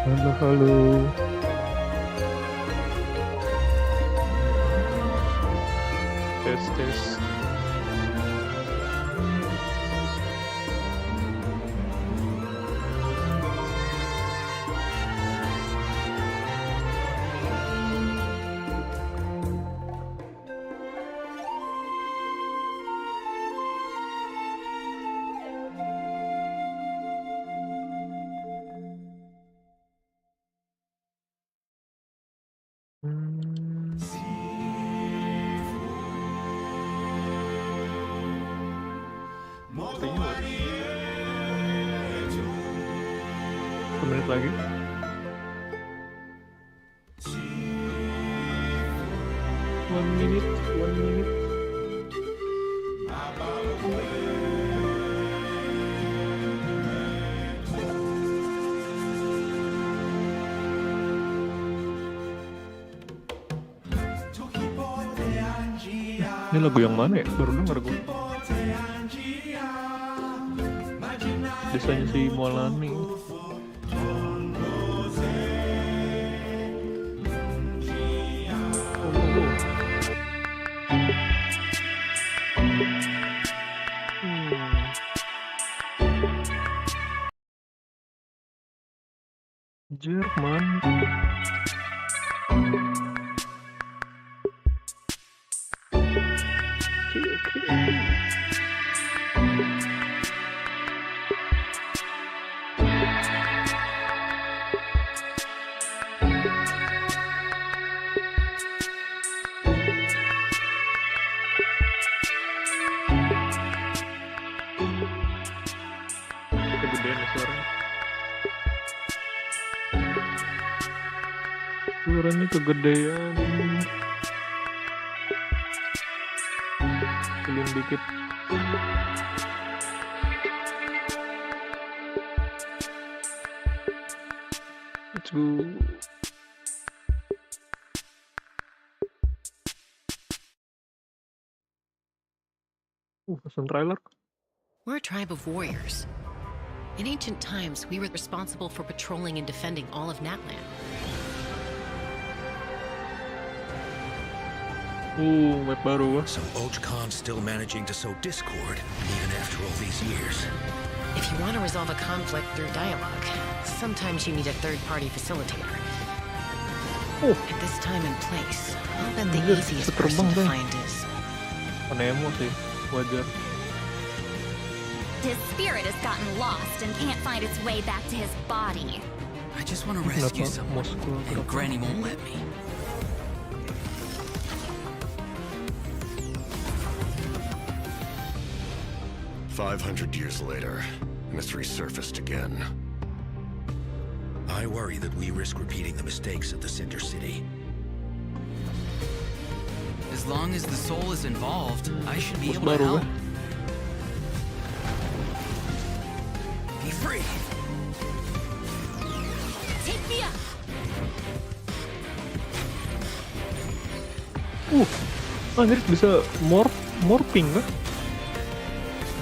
Halo, halo. Tes, tes. Menit lagi. One minute. Ini lagu yang mana ya? Baru denger gue. Desanya si Maulani. Jerman. Oke. Kegedean ya suaranya. Suaranya kegedean. Kecilin dikit. Let's go. Pesan trailer. We're a tribe of warriors. In ancient times, we were responsible for patrolling and defending all of Natlan. Map baru. So Ojcon's still managing to sow discord, even after all these years. If you want to resolve a conflict through dialogue, sometimes you need a third-party facilitator. At this time and place, I'll bet the easiest person to find is... Nemo sih, wajar. His spirit has gotten lost and can't find its way back to his body. I just want to rescue someone, and Granny won't let me. "500 years later, and it's resurfaced again. I worry that we risk repeating the mistakes of the Cinder City. As long as the soul is involved, I should be able to help. Be free! Take me up! Anjir bisa morphing kan?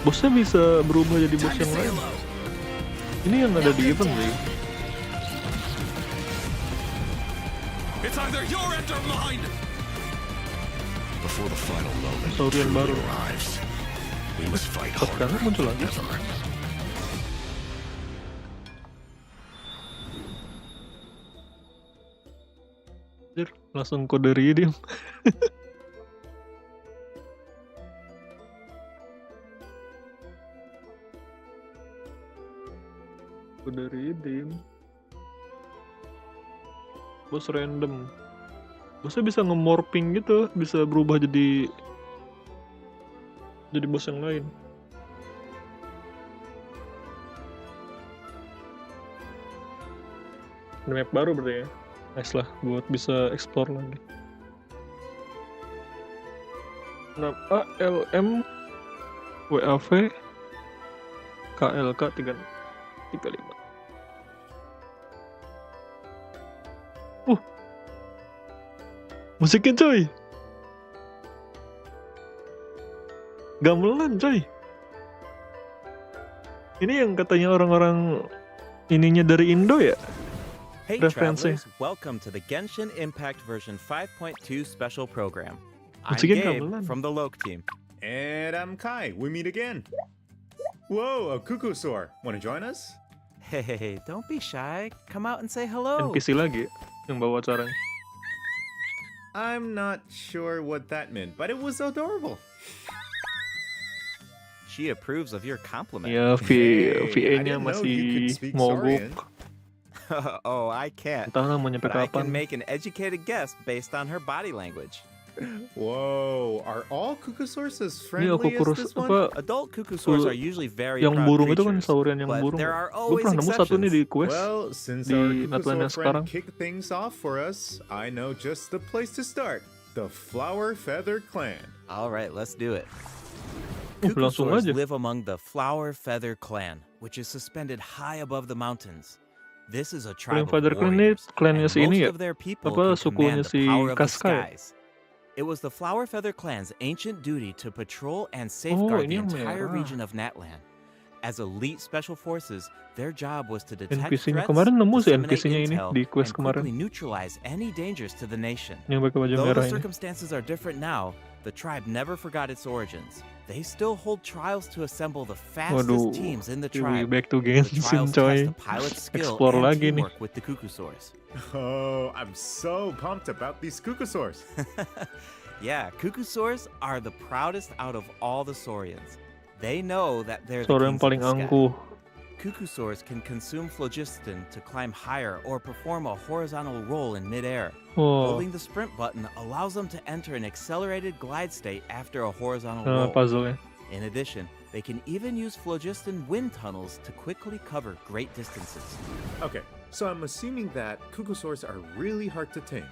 Bosnya bisa berubah jadi bos yang lain. Ini yang ada di event sih. It's either your end or mine. Before the final moment Saurian baru arrives, we must fight harder sekarang muncul lagi. than ever. Anjir, langsung kode redeem. Kode redeem. Bos random. Bosnya bisa nge-morphing gitu, bisa berubah jadi bos yang lain. Ini map baru berarti ya. Nice lah buat bisa explore lagi. 6A LM WAV KLK 35. Musiknya coy. Gamelan coy. Ini yang katanya orang-orang ininya dari Indo ya? Hey referensi. travelers, welcome to the Genshin Impact version 5.2 special program. I'm Sige, Gabe gamelan. from the Loke team. And I'm Kai. We meet again. Whoa, a cuckoo soar. Want to join us? Hey, don't be shy. Come out and say hello. NPC lagi yang bawa acaranya. I'm not sure what that meant, but it was adorable. She approves of your compliment. Ya, Hey, I VA-nya didn't know you could masih speak mogok. Saurian. Oh, I can't. Entah lah mau nyampe But I can kapan. make an educated guess based on her body language. Whoa, are all cuckoo soars as Ini aku friendly as kurus this one? apa? Adult cuckoo soars are usually very Yang proud burung itu kan creatures, saurian yang but burung. there are Gue always pernah nemu satu nih exceptions. di quest Well, since di our Natlan cuckoo yang soar sekarang. friend kicked things off for us, I know just the place to start. The Flower Feather Clan. All right, let's do it. Cuckoo Langsung soars aja. live among the Flower Feather Clan, which is suspended high above the mountains. This is a tribe of Feather Clan ini warriors, klannya and si ini most ya? of their people Apa can sukunya command si the power of the Kaska ya? skies. It was the Flower Feather Clan's ancient duty to patrol and safeguard the ini yang entire merah. region of Natlan. As elite special forces, their job was to detect NPC-nya threats, kemarin nemu sih disseminate NPC-nya ini intel, di quest and quickly kemarin. neutralize any dangers to the nation. Yang pakai baju Though merah the ini. circumstances are different now, the tribe never forgot its origins. They still hold trials to assemble the fastest Waduh, teams in the we tribe. back to The Genshin trials coy. test the pilot's skill Explore and lagi nih. teamwork with the cuckoo soars. Oh, I'm so pumped about these cuckoo soars. Yeah, cuckoo soars are the proudest out of all the saurians. They know that they're the Suara yang kings of paling the sky. angkuh. Cuckoo soars can consume phlogiston to climb higher or perform a horizontal roll in midair. Oh, Holding the sprint button allows them to enter an accelerated glide state after a horizontal nah, roll. puzzle-nya. In addition, they can even use phlogiston wind tunnels to quickly cover great distances. Okay, so I'm assuming that cuckoo soars are really hard to tame.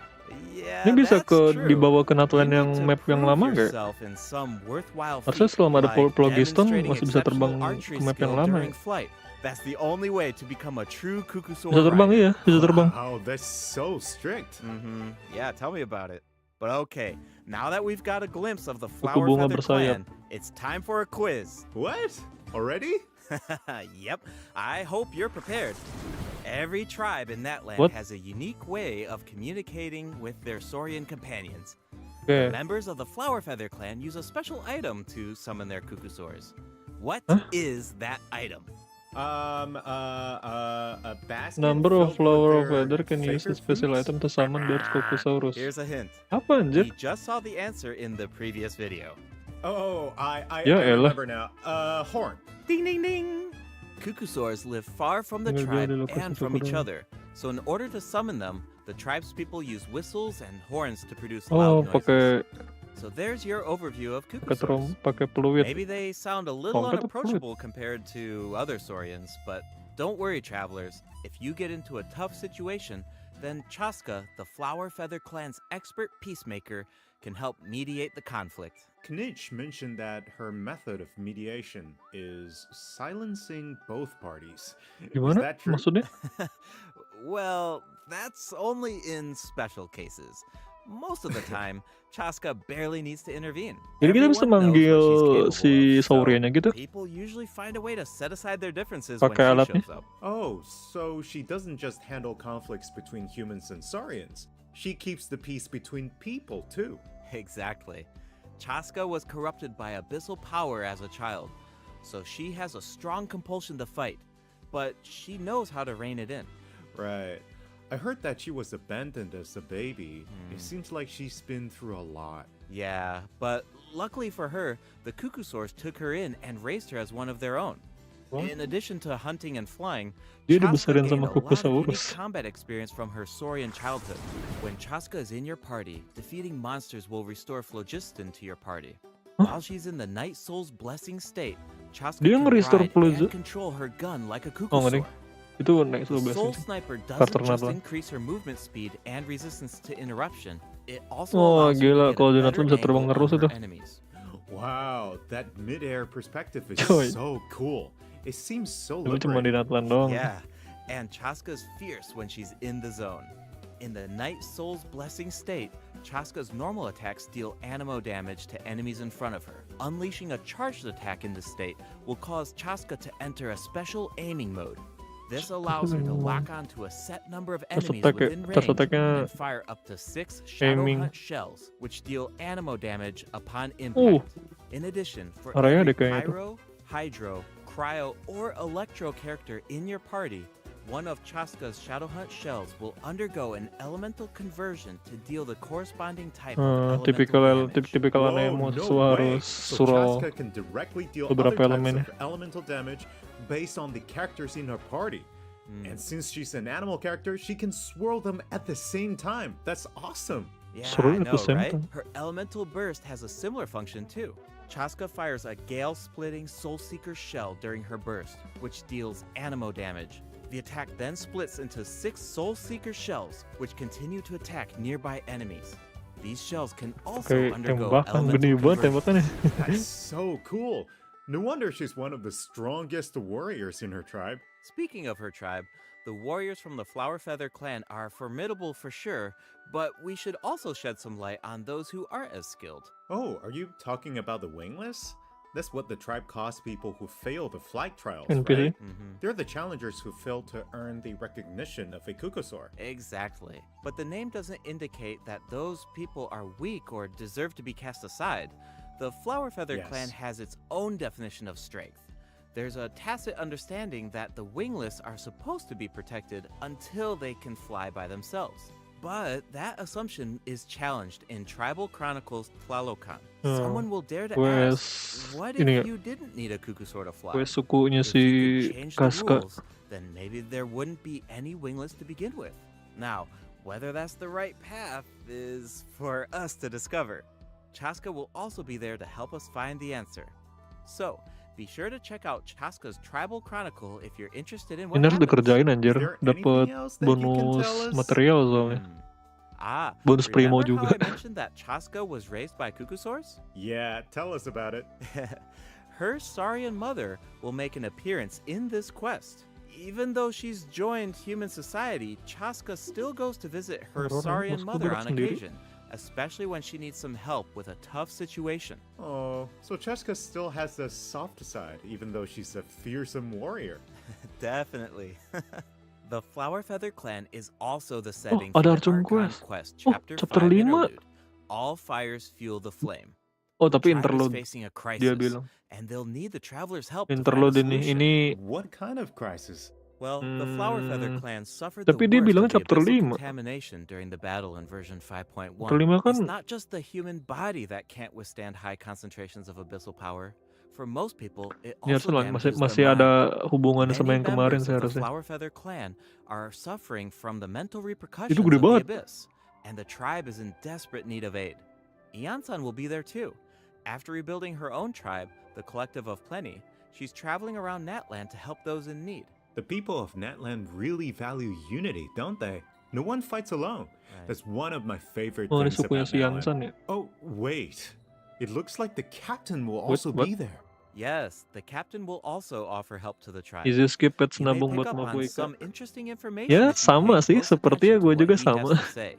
Yeah, Ini bisa that's ke true. dibawa ke You Natlan need yang to map yang prove lama nggak? yourself in some worthwhile Harusnya feat, selama ada like phlogiston demonstrating masih bisa terbang exceptional archery ke map yang skill lama during ya. flight. That's the only way to become a true cuckoo soar Bisa terbang rider. iya, bisa terbang. Wow, that's so strict. Yeah, tell me about it. But okay, now that we've got a glimpse of the Kuku Flower bunga Feather bersayap. Clan, it's time for a quiz. What? Already? Yep, I hope you're prepared. Every tribe in that land What? has a unique way of communicating with their Saurian companions. Oke, Members of the Flower Feather Clan use a special item to summon their cuckoo soars. What is Huh? that item? A basket number of filled with flower of their weather can use a favorite special fruits? item to summon their Cocosaurus. Here's a hint. Apa anjir? We just saw the answer in the previous video. Oh, I Ya elah. remember now. Horn. Ding ding ding! Cuckoo soars live far from the Tinggal tribe dia di lokasi and from each tukuran. other. So in order to summon them, the tribe's people use whistles and horns to produce Oh, loud noises. pakai So there's your overview of cuckoo pakai soars. pakai peluit. Maybe they sound a little Tongkat atau unapproachable compared to other saurians, but don't worry, travelers. If you get into a tough situation, then Chaska, the Flower Feather Clan's expert peacemaker, can help mediate the conflict. Knitch mentioned that her method of mediation is silencing both parties. Is Gimana that true? maksudnya? Well, that's only in special cases. Most of the time, Chaska barely needs to intervene. Jadi kita bisa Everyone knows what manggil she's capable si of, so sauriannya gitu? people usually find a way to set aside their differences when Pakai she alatnya? shows up. Oh, so she doesn't just handle conflicts between humans and saurians. She keeps the peace between people too. Exactly. Chaska was corrupted by abyssal power as a child, so she has a strong compulsion to fight, but she knows how to rein it in. Right. I heard that she was abandoned as a baby. It seems like she's been through a lot. Yeah, but luckily for her, the cuckoo soars took her in and raised her as one of their own. What? In addition to hunting and flying, Dia Chaska dibesarin gained sama a lot of unique Cocosaurus. combat experience from her saurian childhood. When Chaska is in your party, defeating monsters will restore phlogiston to your party. Huh? While she's in the Night Soul's blessing state, Chaska Dia can nge-restore ride phlogi- and control her gun like a Oh, cuckoo nggak ding. soar. Itu naik The 12 Soul sih. Sniper Starter doesn't just Natlan. increase her movement speed and resistance to interruption, it also Oh, allows her gila, to get kalau a di better Natlan bisa terbang angle terus on her itu. enemies. Wow, that mid-air perspective is Coy. so cool. It seems so Tapi cuma di liberating. Natlan doang. Yeah, and Chaska's fierce when she's in the zone. In the Night Soul's blessing state, Chaska's normal attacks deal animo damage to enemies in front of her. Unleashing a charged attack in this state will cause Chaska to enter a special aiming mode. This allows her to lock onto a set number of Terus enemies attack-nya- within terus range attack-nya and fire up to 6 Shadow aiming. Hunt shells, which deal animo damage upon impact. In addition, for Area every deh kayaknya tuh. Pyro, Hydro, Cryo, or Electro character in your party, one of Chaska's Shadow Hunt shells will undergo an elemental conversion to deal the corresponding type of elemental damage. Tipikal Whoa, anemo no sesuatu way. harus So surroll Chaska can directly deal beberapa other types elemen ya. of elemental damage based on the characters in her party. And since she's an animal character, she can swirl them at the same time. That's awesome. Yeah, Swirl I at the know, same right? time. Her elemental burst has a similar function too. Chaska fires a gale-splitting Soulseeker shell during her burst, which deals animo damage. The attack then splits into 6 Soulseeker shells, which continue to attack nearby enemies. These shells can also Kayak undergo tembakan, gede elemental banget conversion. tembakannya. That's so cool. No wonder she's one of the strongest warriors in her tribe. Speaking of her tribe, the warriors from the Flower Feather clan are formidable for sure, but we should also shed some light on those who aren't as skilled. Oh, are you talking about the wingless? That's what the tribe calls people who fail the flight trials, NPC. right? They're the challengers who fail to earn the recognition of a Kukosaur. Exactly. But the name doesn't indicate that those people are weak or deserve to be cast aside. The Flower Feather Yes. clan has its own definition of strength. There's a tacit understanding that the wingless are supposed to be protected until they can fly by themselves. But that assumption is challenged in Tribal Chronicles Tlalocan. Someone will dare to Wes, ask, what ini if ya, you didn't need a Kukusaur to fly? Wes sukunya If si you could change the Kaska. rules, then maybe there wouldn't be any wingless to begin with. Now, whether that's the right path is for us to discover. Chaska will also be there to help us find the answer. So, be sure to check out Chaska's Tribal Chronicle if you're interested in what Ini harus happens. dikerjain Is anjir, there dapat anything else that you can bonus tell us? material soalnya. Bonus remember primo how juga. I mentioned that Chaska was raised by Kukusaurs? Yeah, tell us about it. Her Saurian mother will make an appearance in this quest. Even though she's joined human society, Chaska still goes to visit her Orang Saurian masuk mother gerak on sendiri. occasion, especially when she needs some help with a tough situation. Oh, so Chaska still has a soft side, even though she's a fearsome warrior. Definitely. The Flower Feather clan is also the setting ada for the Archon Archon Quest. Quest Oh, Chapter chapter 5 5. Interlude. All fires fuel the flame. Oh, tapi Tribe is interlude facing a dia crisis, bilang. and they'll need the traveler's help to find a Interlude ini solution. ini What kind of crisis? Well, the Flower Feather clan suffered tapi the dia worst bilangnya of the chapter abyssal 5. contamination during the battle in version 5.1. Chapter 5 kan It's not just the human body that can't withstand high concentrations of abyssal power. For most people, it ini also harusnya masih damages masih their ada mind. hubungannya sama Many yang kemarin members of the seharusnya. Flower Feather clan are suffering from the mental repercussions Itu gede of the banget. abyss, and the tribe is in desperate need of aid. Iansan will be there too. After rebuilding her own tribe, the Collective of Plenty, she's traveling around Natland to help those in need. The people of Natland really value unity, don't they? No one fights alone. Right. That's one of my favorite Oh, ini things sukunya about si Natland. Yansan ya. Oh, wait. It looks like the captain will What- also what? be there. Yes, the captain will also offer help to the tribe. Easy skip pets You may nabung pick buat up on Mabuika. some interesting information Ya, if you sama pay sih, close sepertinya attention to gue what juga he sama. has to say.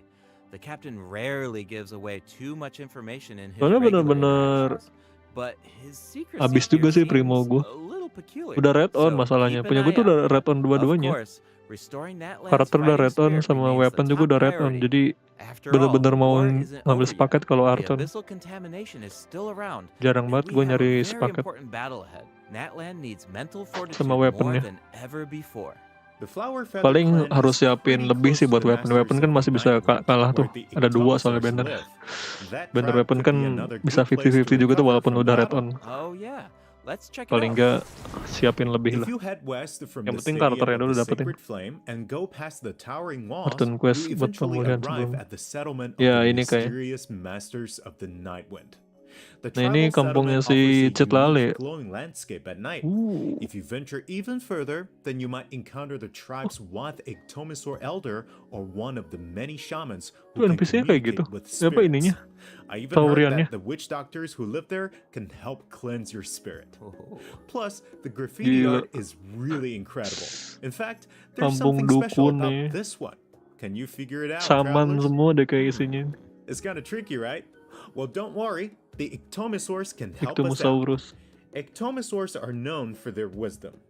The captain rarely gives away too much information in his Soalnya regular bener-bener interactions, but his secrecy habis juga here sih Primo seems gue. a little peculiar. Udah red on So, masalahnya. keep an Punya gue eye tuh udah out. red on Of dua-duanya. course, restoring Natland's Karakter udah fighting red on spirit sama remains weapon the juga top udah red on. priority. Jadi After bener-bener all, mau war isn't ngambil over yet. sepaket kalau The Arton. abyssal contamination is still around. Jarang And banget we gue have nyari a very sepaket important battle ahead. Natland needs mental fortitude sama more weaponnya. than ever before. The Flower Feather Paling clan harus is siapin pretty lebih sih close buat to the weapon. Weapon masters kan of masih the bisa Nightwind, kalah tuh. where the Ada dua soalnya Ectomosaurs banner. live. That Banner tribe weapon could kan be another bisa good place to 50-50 juga tuh recover walaupun from udah red battle. on. Oh yeah, let's check it Paling out. enggak siapin lebih If lah. you head west from Yang the penting city karakternya of dulu the dapetin. Sacred Flame and go past the towering walls, Arton Quest you buat eventually pemulihan arrive sebelum. at the settlement of Ya the ini kayak. mysterious masters of the Nightwind. The Nah ini tribal kampungnya settlement offers si a Cetlale. unique glowing landscape at night. If you venture even further, then you might encounter the tribe's Wath Ectomosaur Elder or one of the many shamans who Tuh can NPC-nya kayak gitu. communicate with Apa spirits. ininya? I even heard Tauriannya. that the witch doctors who live there can help cleanse your spirit. Oh. Plus, the graffiti Gila. art is really incredible. In fact, there's Kampung something special dukun about nih. this one. Can you figure it out, Saman travelers? semua deh kayak isinya. It's kind of tricky, right? Well, don't worry. The Ectomosaurs can help us out. Ectomosaurus. Ectomosaurs are known for their wisdom.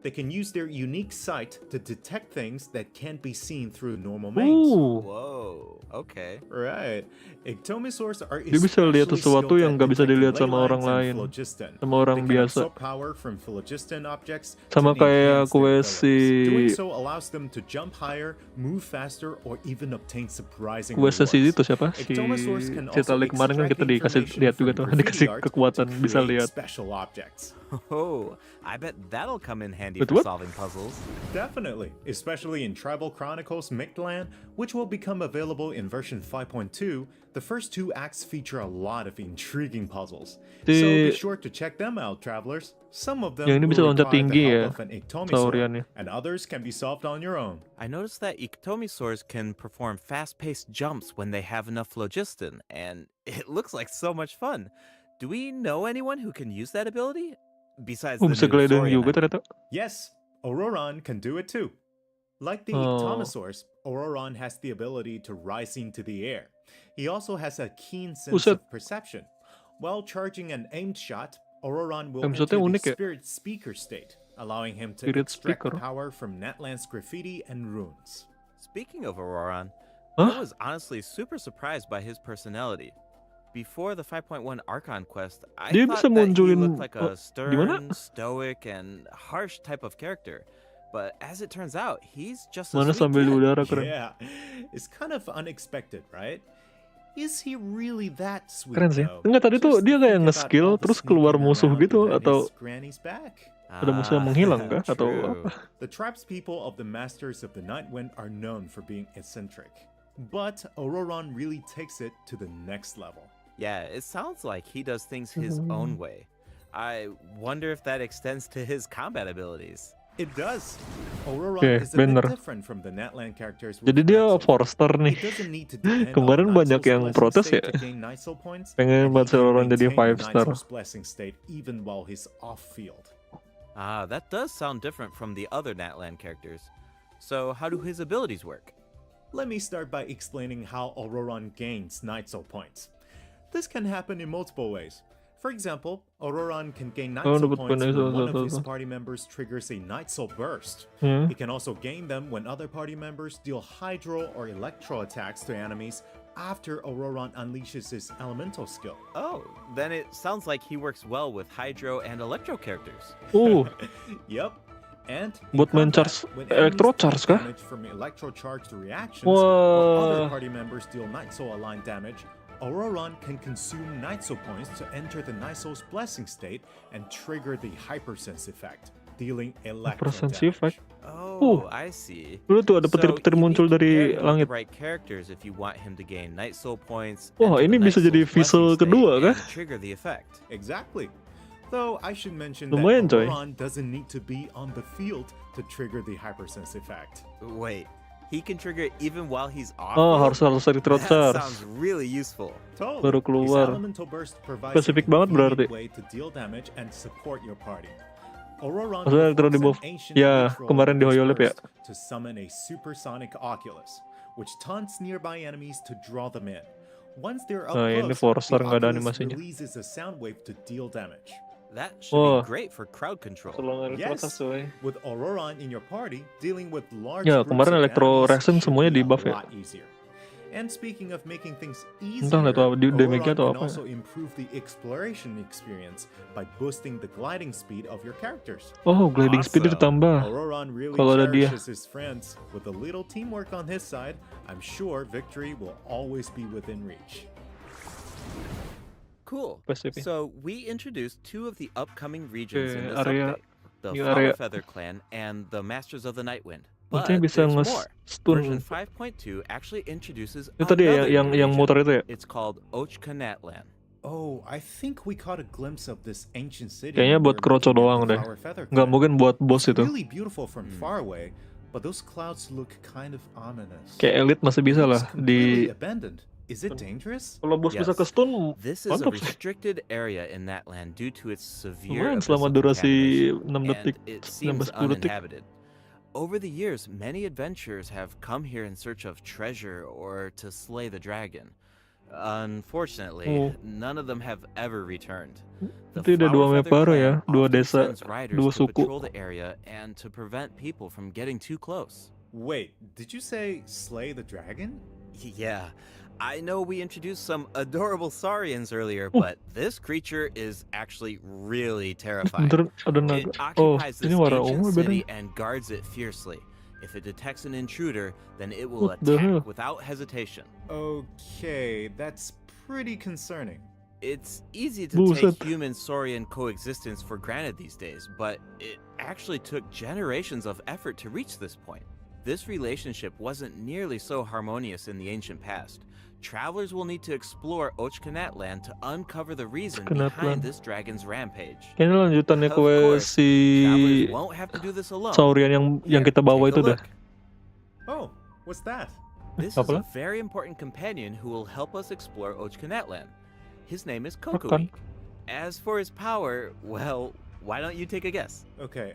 They can use their unique sight to detect things that can't be seen through normal means. Whoa, okay. Right. Ectomisaurs are Dia bisa lihat especially sesuatu skilled yang at nggak bisa detecting dilihat ley sama orang lines and lain, phlogiston. sama orang They can biasa. absorb power from phlogiston objects Sama to kayak enhance their quest abilities. Doing si so allows them to jump higher, move faster, or even obtain surprising quest si rewards. itu siapa? Si Ectomisaurs can also Citalik kemarin kan extract kita dikasih information lihat juga from tuh, graffiti dikasih art kekuatan to bisa create lihat. special objects. Oh, I bet that'll come in handy With for what? solving puzzles. Definitely, especially in Tribal Chronicles Mictlan, which will become available in version 5.2. The first 2 acts feature a lot of intriguing puzzles, so be sure to check them out, travelers. Some of them Yang ini bisa will loncat require the tinggi help ya, of an Ectomisaur, sauriannya. and others can be solved on your own. I noticed that ectomisaurs can perform fast-paced jumps when they have enough phlogiston, and it looks like so much fun. Do we know anyone who can use that ability? Besides the Bisa new gliding Saurian, juga I mean. ternyata. Yes, Auroron can do it too. Like the Oh. Ectomisaurs, Auroron has the ability to rise into the air. He also has a keen sense Buset. of perception. While charging an aimed shot, Auroron will Shotnya enter the unik ya? Spirit Speaker state, allowing him to Spirit extract Speaker. power from Natlan's graffiti and runes. Speaking of Auroron, Huh? I was honestly super surprised by his personality. Before the 5.1 Archon quest, I Dia thought bisa that he munculin- looked like a di mana? stern, stoic, and harsh type of character. But as it turns out, he's just a Mana sweet sambil di kid. udara keren. Yeah, it's kind of unexpected, right? Is he really that sweet Keren sih. though? Enggak, tadi tuh Just dia to kayak think about nge-skill all the terus keluar sneaking musuh around gitu, behind atau his granny's back. ada musuh yang menghilang kah? Atau True. apa? The tribespeople of the Masters of the Nightwind are known for being eccentric, but Auroron really takes it to the next level. Yeah, it sounds like he does things his own way. I wonder if that extends to his combat abilities. It does. Auroron Oke, is a bener. bit different from the Natland characters. with Jadi dia Night Soul. Forster nih. He doesn't need to depend Kemarin on banyak Night Soul's yang blessing protes state ya. to gain Night Soul points, Pengen and he banget can Auroron jadi maintain 5 Night star. Soul's blessing state even while he's off field. Ah, that does sound different from the other Natland characters. So how do his abilities work? Let me start by explaining how Auroron gains Night Soul points. This can happen in multiple ways. For example, Auroron can gain Night Oh, Soul dapat points poin when one satu. of his party members triggers a Night Soul burst. Hmm. He can also gain them when other party members deal Hydro or Electro attacks to enemies after Auroron unleashes his elemental skill. Oh, then it sounds like he works well with Hydro and Electro characters. Yep. And in Buat main combat, charge when electro enemies charge take kah? damage from electro-charged reactions, or other Wah. party members deal Night Soul aligned damage, Auroron can consume Night Soul points to enter the Night Soul's blessing state and trigger the Hypersense effect, dealing electro Hypersense damage. effect? Oh, I see. Dulu tuh ada petir-petir So, you muncul need to dari pair him with langit. the right characters if you want him to gain Night Soul points. Wah, enter the ini Night bisa jadi Soul's blessing visual state, kedua kah? and trigger the effect. Exactly. Though I should mention Lumayan, that coy. Auroron doesn't need to be on the field to trigger the Hypersense effect. Wait, he can trigger it even while he's off. Oh, field? harus electro That charge. sounds really useful. Totally. Baru keluar. His elemental burst provides Spesifik a banget berarti. convenient way to deal damage and support your party. Auroron Maksudnya elektro di performs buff. an ancient Ya, ritual kemarin di with his Hoyolep ya. burst to summon a supersonic Oculus, which taunts nearby enemies to draw them in. Once they're up Nah, ini close, Forcer the nggak ada Oculus animasinya. releases a sound wave to deal damage. That should Wah. be great for crowd control. Selalu electro Yes, coy. with Auroron in your party, dealing with large Ya, groups kemarin of Electro enemies Ryzen should semuanya be di buff a ya. lot easier. And speaking of making things Entah easier, nggak tahu di damage-nya atau Auroron apa can ya. also improve the exploration experience by boosting the gliding speed of your characters. Oh, gliding speed Awesome. ditambah. Auroron really Kalau ada dia. cherishes his friends. With a little teamwork on his side, I'm sure victory will always be within reach. Cool. Spesifik. So we introduced 2 of the upcoming regions in this area- update. The new Flower area. Feather Clan and the Masters of the Nightwind. But Maksudnya bisa there's more. Version nge-stun. 5.2 actually introduces Itu tadi ya, another yang new region. motor itu ya. It's called Ochka Natlan. Oh, I think we caught a glimpse of this ancient city. Kayaknya when buat we were kroco looking at doang the deh. Flower Feather Nggak Clan. mungkin buat boss It's itu. really beautiful from far away, but those clouds look kind of ominous. Kayak elite masih bisa It lah looks completely di. abandoned. Is it dangerous? Kalau bos bisa Yes. ke stun, This is a mantap sih. restricted area in Natlan due to its severe Lumayan selama abyssal durasi contamination, 6 detik, and it 19 seems 10 detik. uninhabited. Over the years, many adventurers have come here in search of treasure or to slay the dragon. Unfortunately, none of them have ever returned. The Berarti ada dua Flower map Feather baru ya, clan dua often desa, sends riders dua to suku. patrol the area and to prevent people from getting too close. Wait, did you say slay the dragon? Yeah, I know we introduced some adorable saurians earlier, but this creature is actually really terrifying. Bentar, ada It naga. occupies Ini this warna ancient ungu city bedanya. and guards it fiercely. If it detects an intruder, then it will What the hell? attack without hesitation. Okay, that's pretty concerning. It's easy to Buset. take human-saurian coexistence for granted these days, but it actually took generations of effort to reach this point. This relationship wasn't nearly so harmonious in the ancient past. Travelers will need to explore Ochkanat land to uncover the reason Ochkanat behind land. this dragon's rampage. Kayaknya lanjutannya Of kue course, si travelers won't have to do this alone. saurian yang Here, kita bawa take a itu dah. look. Oh, what's that? This is Apa a lah? very important companion who will help us explore Ochkanat land. His name is Makan. Kokoweek. As for his power, well, why don't you take a guess? Okay,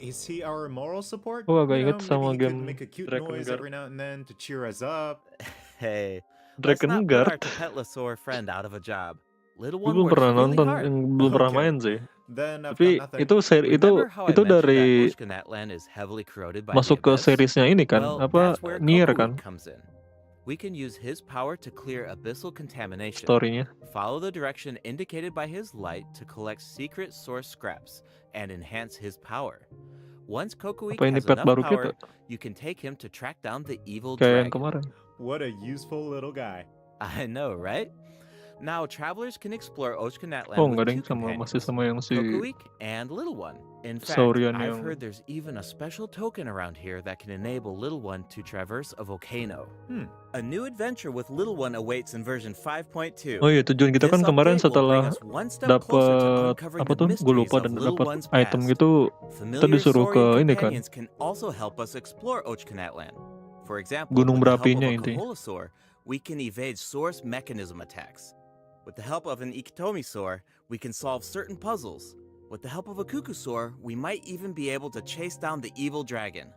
is he our moral support? Oh, agak You inget know, sama maybe he could game make a cute Dragon noise Guard. every now and then to cheer us up. Hey, let's Dragon not put our Guard. Tapetlosaur friend out of a job. Little Gue one belum works pernah really nonton, hard. belum pernah Okay. main sih. Then I've Tapi got nothing. itu seri Remember how I itu mentioned dari that Ochkanat land is heavily corroded by masuk the ke abyss? seriesnya ini kan, Well, apa that's where Nier Kokoweek kan, comes in. We can use his power to clear abyssal contamination. storynya. Follow the direction indicated by his light to collect secret source scraps and enhance his power. Once Kokoweek Apa ini has pet enough baru power, kita? you can take him to track down the evil Kayak yang dragon. kemarin. What a useful little guy. I know, right? Now, travelers can explore Ochkanat land Oh, with nggak ada two yang sama, masih companions, sama yang si Kokoweek and Little One. In fact, Saurian I've yang heard there's even a special token around here that can enable Little One to traverse a volcano. A new adventure with Little One awaits in version 5.2. Oh iya, tujuan kita kan This kemarin update will bring setelah us one step closer to dapat uncovering apa the tuh, gue mysteries lupa, of dan Little dapat One's item past. gitu, kita Familiar disuruh ke Saurian ini kan, companions can also help us explore Ochkanat land. For example, gunung with the help of berapinya a intinya. Koholosaur, we can evade source mechanism attacks. With the help of an Ikitomisaur, we can solve certain puzzles. With the help of a Kukusaur, we might even be able to chase down the evil dragon.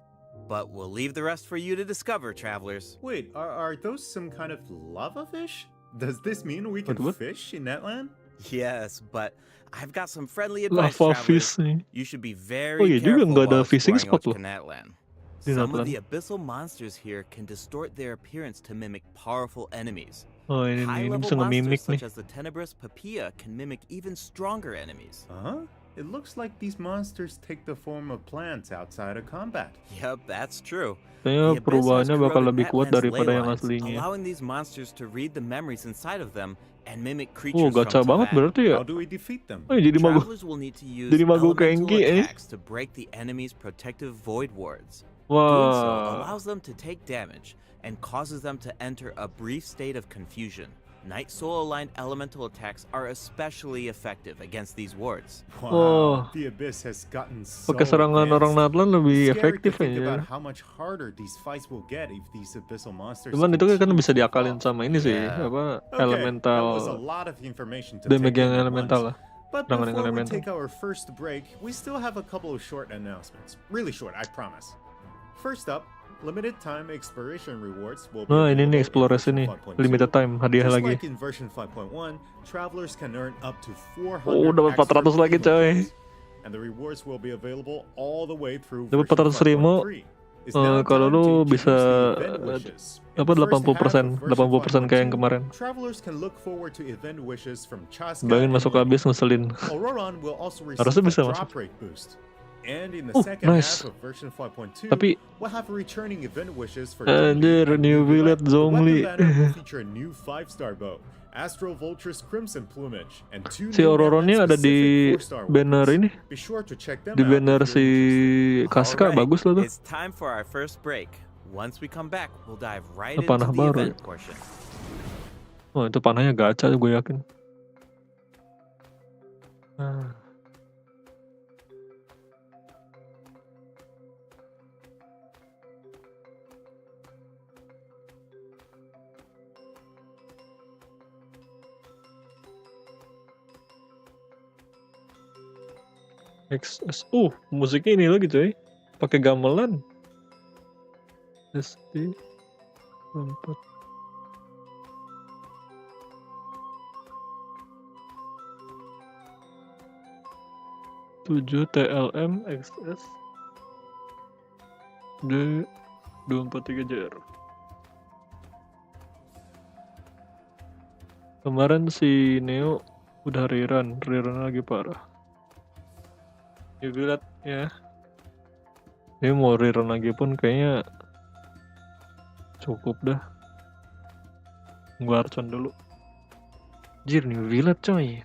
But we'll leave the rest for you to discover, travelers. Wait, are those some kind of lava fish? Does this mean we can What? fish in that land? Yes, but I've got some friendly advice, Lava travelers. fish nih. You should be Oh very iya juga, careful nggak ada while fishing exploring spot loh Ochkanat land. di Some of Natlan. the abyssal monsters here can distort their appearance to mimic powerful enemies. Oh ini nih, ini High-level bisa nge-mimic monsters nih. such as the tenebrous papilla can mimic even stronger enemies. Huh? It looks like these monsters take the form of plants outside of combat. Yup, that's true. Kayaknya The abyss has perubahannya bakal corroded lebih kuat Natlan's daripada ley yang lines, aslinya. allowing these monsters to read the memories inside of them and mimic Oh, creatures gacha from banget Tibet. berarti ya. How do we defeat them? Oh iya, jadi mago, Travelers will need to use jadi mago elemental Kenki attacks to break the enemy's protective void wards. Doing so Wah, allows them to take damage and causes them to enter a brief state of confusion. Night Soul aligned elemental attacks are especially effective against these wards. Wow, Oh. the abyss has gotten so pakai serangan orang advanced. Natlan lebih Scary to efektif think aja. about how much harder these fights will get if these abyssal monsters. Cuman itu kan continue bisa to diakalin evolve. sama ini sih, Yeah. apa Okay, that was a elemental lot of information to damage take yang in at elemental once. lah. But Serangan yang before we elemental. take our first break, we still have a couple of short announcements. Really short, I promise. First up, limited time exploration rewards will be Nah ini nih available in eksplorasi version nih, 5.2. limited time, hadiah Just lagi. like in version 5.1, travelers can earn up to 400 Oh, dapat 400 extra lagi, coy. tokens. And the rewards will be available all the way through Dapat version 400 ribu, 5.3. It's now kalau time lu to introduce bisa the event wishes. In apa the first half of 80%, version 80% kayak yang 5.2, kemarin. travelers can look forward to event wishes from Chaska Bayangin and masuk ke Lily. habis ngeselin. Auroron will also receive Harusnya a bisa drop masuk. rate boost. And in the Oh, second nice. half of version 5.2, Tapi we'll have returning event wishes for anjir, Zhongli and new Nubila. village The Zhongli. weapon banner will feature a new 5-star bow, Astral Vulture's Crimson Plumage, and 2 si new Auroronnya ada di Netland-specific 4-star banner weapons. ini, Be sure to check them di out banner if si you're interested. Kaska, Alright, bagus lah tuh. It's time for our first break. Once we come back, we'll dive right Itu into panah the baru event ya. portion. Oh itu panahnya gacha gue yakin. Ah. XS, musiknya ini lagi coy, pakai gamelan. SD 4. 7 TLM XS D 243JR. Kemarin si Neo udah rerun lagi parah. Ya lihat ya. Dia mau rerun lagi pun kayaknya cukup dah. Gua harcon dulu. Jir nih Villet coy.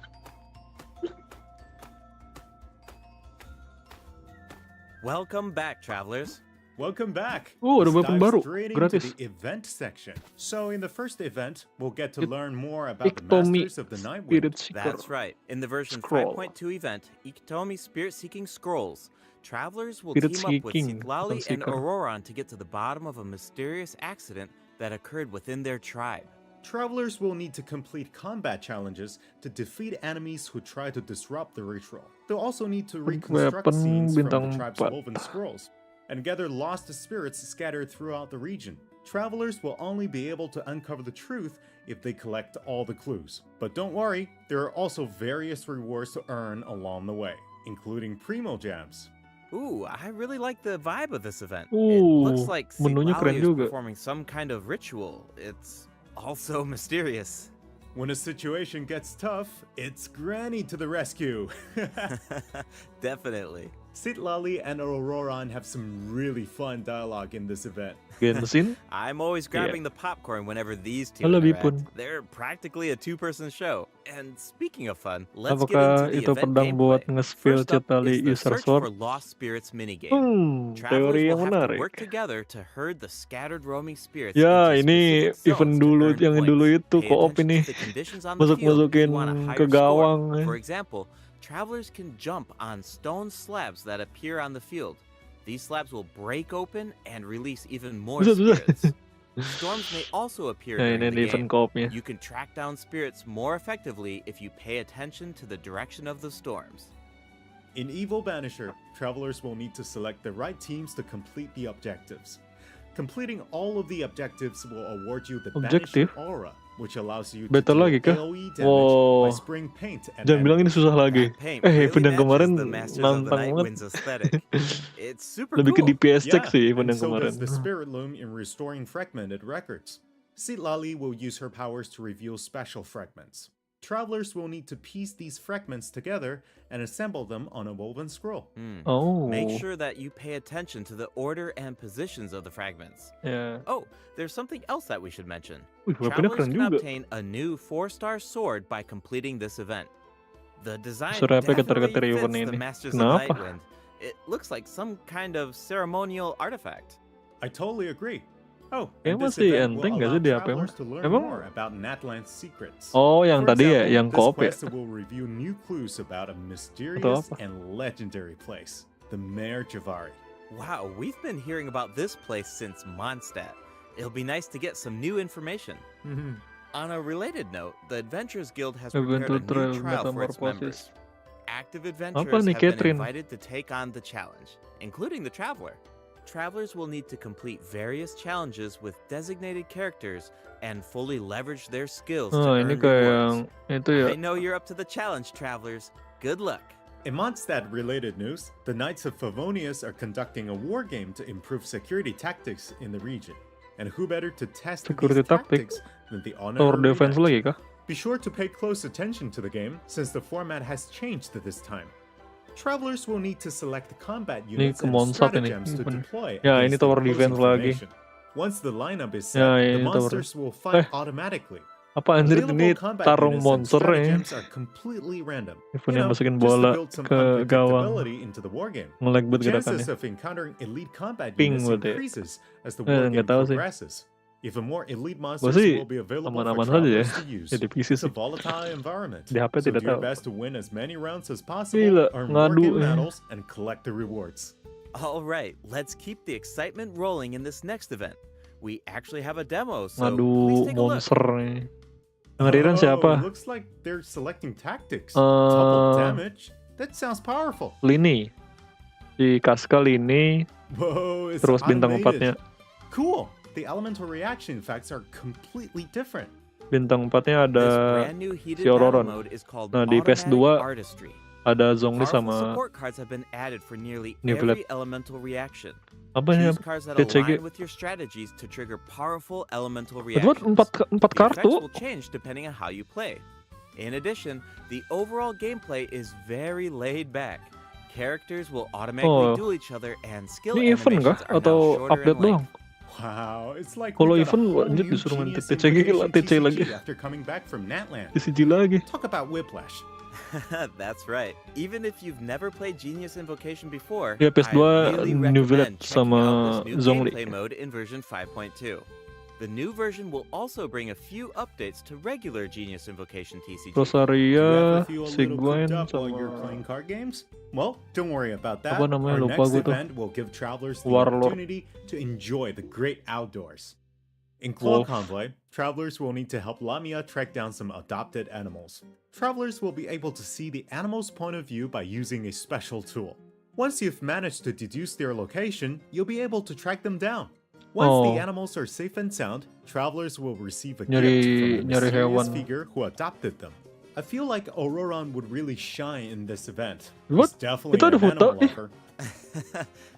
Welcome back, travelers. Welcome back. Oh, ada Let's weapon dive baru, straight into gratis. the event section. So in the first event, we'll get to learn more about the Iktomi Masters of the Night Spirit Wind. Seeker. That's right. In the version Scroll. 5.2 event, Ikitomi Spirit Seeking Scrolls, travelers will Spirit team up with Seeking, Citlali bukan and Seeker. Auroran to get to the bottom of a mysterious accident that occurred within their tribe. Travelers will need to complete combat challenges to defeat enemies who try to disrupt the ritual. They'll also need to reconstruct Weapon scenes from the bintang tribe's 4. woven scrolls and gather lost spirits scattered throughout the region. Travelers will only be able to uncover the truth if they collect all the clues. But don't worry, there are also various rewards to earn along the way, including Primo Gems. Ooh, I really like the vibe of this event. It looks like menunya keren Citlali is juga. performing some kind of ritual. It's also mysterious. When a situation gets tough, it's Granny to the rescue. Definitely. Citlali and Auroran have some really fun dialogue in this event. Genshin. I'm always grabbing the popcorn whenever these two Halo, interact. Bipun. They're practically a two-person show. And speaking of fun, let's get Apakah into the itu event pedang buat gameplay. nge-spill First up Citlali is the user search for sword? lost spirits minigame. Travelers Teori yang will have to menarik. work together to herd the scattered roaming spirits Ya, into ini specific event zones to dulu earn yang points. dulu itu Pay co-op attention ini. to the conditions on the field if you Masuk-masukin want a ke higher gawang. score. For example, travelers can jump on stone slabs that appear on the field. These slabs will break open and release even more Bisa. spirits. Storms may also appear Nah, during ini the event game. co-opnya. You can track down spirits more effectively if you pay attention to the direction of the storms. In Evil Banisher, travelers will need to select the right teams to complete the objectives. Completing all of the objectives will award you the Objective? Banisher Aura, which allows you to Battle deal lagi kah? AoE damage Wow. by spraying paint at Jangan bilang ini enemies. susah lagi. That paint Event really yang kemarin matches the Masters of the nantang Night banget. Wind's aesthetic. It's super Lebih ke cool. DPS check Yeah, sih event and yang so kemarin. does the Spirit Loom in restoring fragmented records. Citlali will use her powers to reveal special fragments. Travelers will need to piece these fragments together and assemble them on a woven scroll. Oh. Make sure that you pay attention to the order and positions of the fragments. Ya. Oh, there's something else that we should mention. Wih, weaponnya Travelers keren can juga. obtain a new 4-star sword by completing this event. The design Surya apa definitely keter-keter fits event the ini? Masters of the Kenapa? Night Wind. It looks like some kind of ceremonial artifact. I totally agree. Oh, Kayaknya and this masih event will enteng nggak allow sih di HP mah? travelers to learn Emang? more about Natlan's secrets. Oh, yang For tadi ya, example, yang this co-op ya? quest will reveal new clues about a mysterious apa? and legendary place, the Mare Javari. Wow, we've been hearing about this place since Mondstadt. It'll be nice to get some new information. On a related note, the Adventurers Guild has prepared a Adventure Trail new trial for its Metamorphosis. members. Active Apa adventurers nih, have been Catherine? invited to take on the challenge, including the Traveler. Travelers will need to complete various challenges with designated characters and fully leverage their skills to Oh, earn ini kayak yang rewards. itu ya. I know you're up to the challenge, Travelers. Good luck. In Mondstadt-related news, the Knights of Favonius are conducting a war game to improve security tactics in the region. And who better to test Security these tactics? tactics than the Tower honorary defense knight? lagi kah? Be sure to pay close attention to the game, since the format has changed this time. Travelers will need to select combat units ke and Mondstadt ini. stratagems to Bener. deploy Ya, against ini the tower opposing defense lagi. formation. Once the lineup is set, Ya, the ini tower. monsters will fight Eh. automatically. Apa anjir Available ini combat tarung units and monster ya? stratagems are completely random. Event You yang know, masukin just to bola build some ke gawang. unpredictability into the war game. Nge-lag banget Chances gerakannya. of encountering elite combat Ping units berarti ya? increases as the war game nggak tahu sih. progresses. Even more elite Gua monsters sih will be available for aman-aman saja ya. travelers to use. Ya di PC It's a sih. volatile environment, Di HP so tidak do your tahu. best to win as many rounds as possible, Gila, earn more ngadu game ya. medals, and collect the rewards. All right, let's keep the excitement rolling in this next event. We actually have a demo, so please Ngadu take a look. monster nih. Ngeriran siapa? Looks like they're selecting tactics. Uh, Double damage? That sounds powerful. Lini. Si Kaska Lini, Whoa, it's terus bintang automated. 4-nya. Cool. The elemental reaction effects are completely different. Bintang 4-nya ada This brand new heated si Auroran. battle mode is called Nah, di Automatic PS2 Artistry. Ada Zhongli Powerful sama support cards have been added for nearly New every elemental reaction. apa ini? Choose cards that TCG. align with your strategies to trigger powerful elemental Itu reactions. empat The effects kartu. will change depending on how you play. In addition, the overall gameplay is very laid back. Characters will automatically Oh. duel each other, and skill Ini event animations kah are now atau shorter update in length. doang? Wow, it's like Kalau we got a event, whole anjir, new disuruh main Genius TCG gila, Invocation TCG lagi. after coming back from Natland. TCG lagi. Talk about whiplash. That's right. Even if you've never played Genius Invocation before, Ya, PS2 I really New recommend Village checking sama out this new Zhongli. gameplay mode in version 5.2. The new version will also bring a few updates to regular Genius Invocation TCG. Do you Rosaria, ever feel a little Siguen cooped up while sama you're playing card games? Well, don't worry about that. Apa namanya, Our lupa next gue tuh. event will give travelers the Warlord. opportunity to enjoy the great outdoors. In Clone Wolf. Convoy, travelers will need to help Lamia track down some adopted animals. Travelers will be able to see the animal's point of view by using a special tool. Once you've managed to deduce their location, you'll be able to track them down. Once the Oh. animals are safe and sound, travelers will receive a Nyari- gift from the nyari mysterious hewan. figure who adopted them. I feel like Auroran would really shine in this event. What? He's definitely Itu ada an animal foto? lover.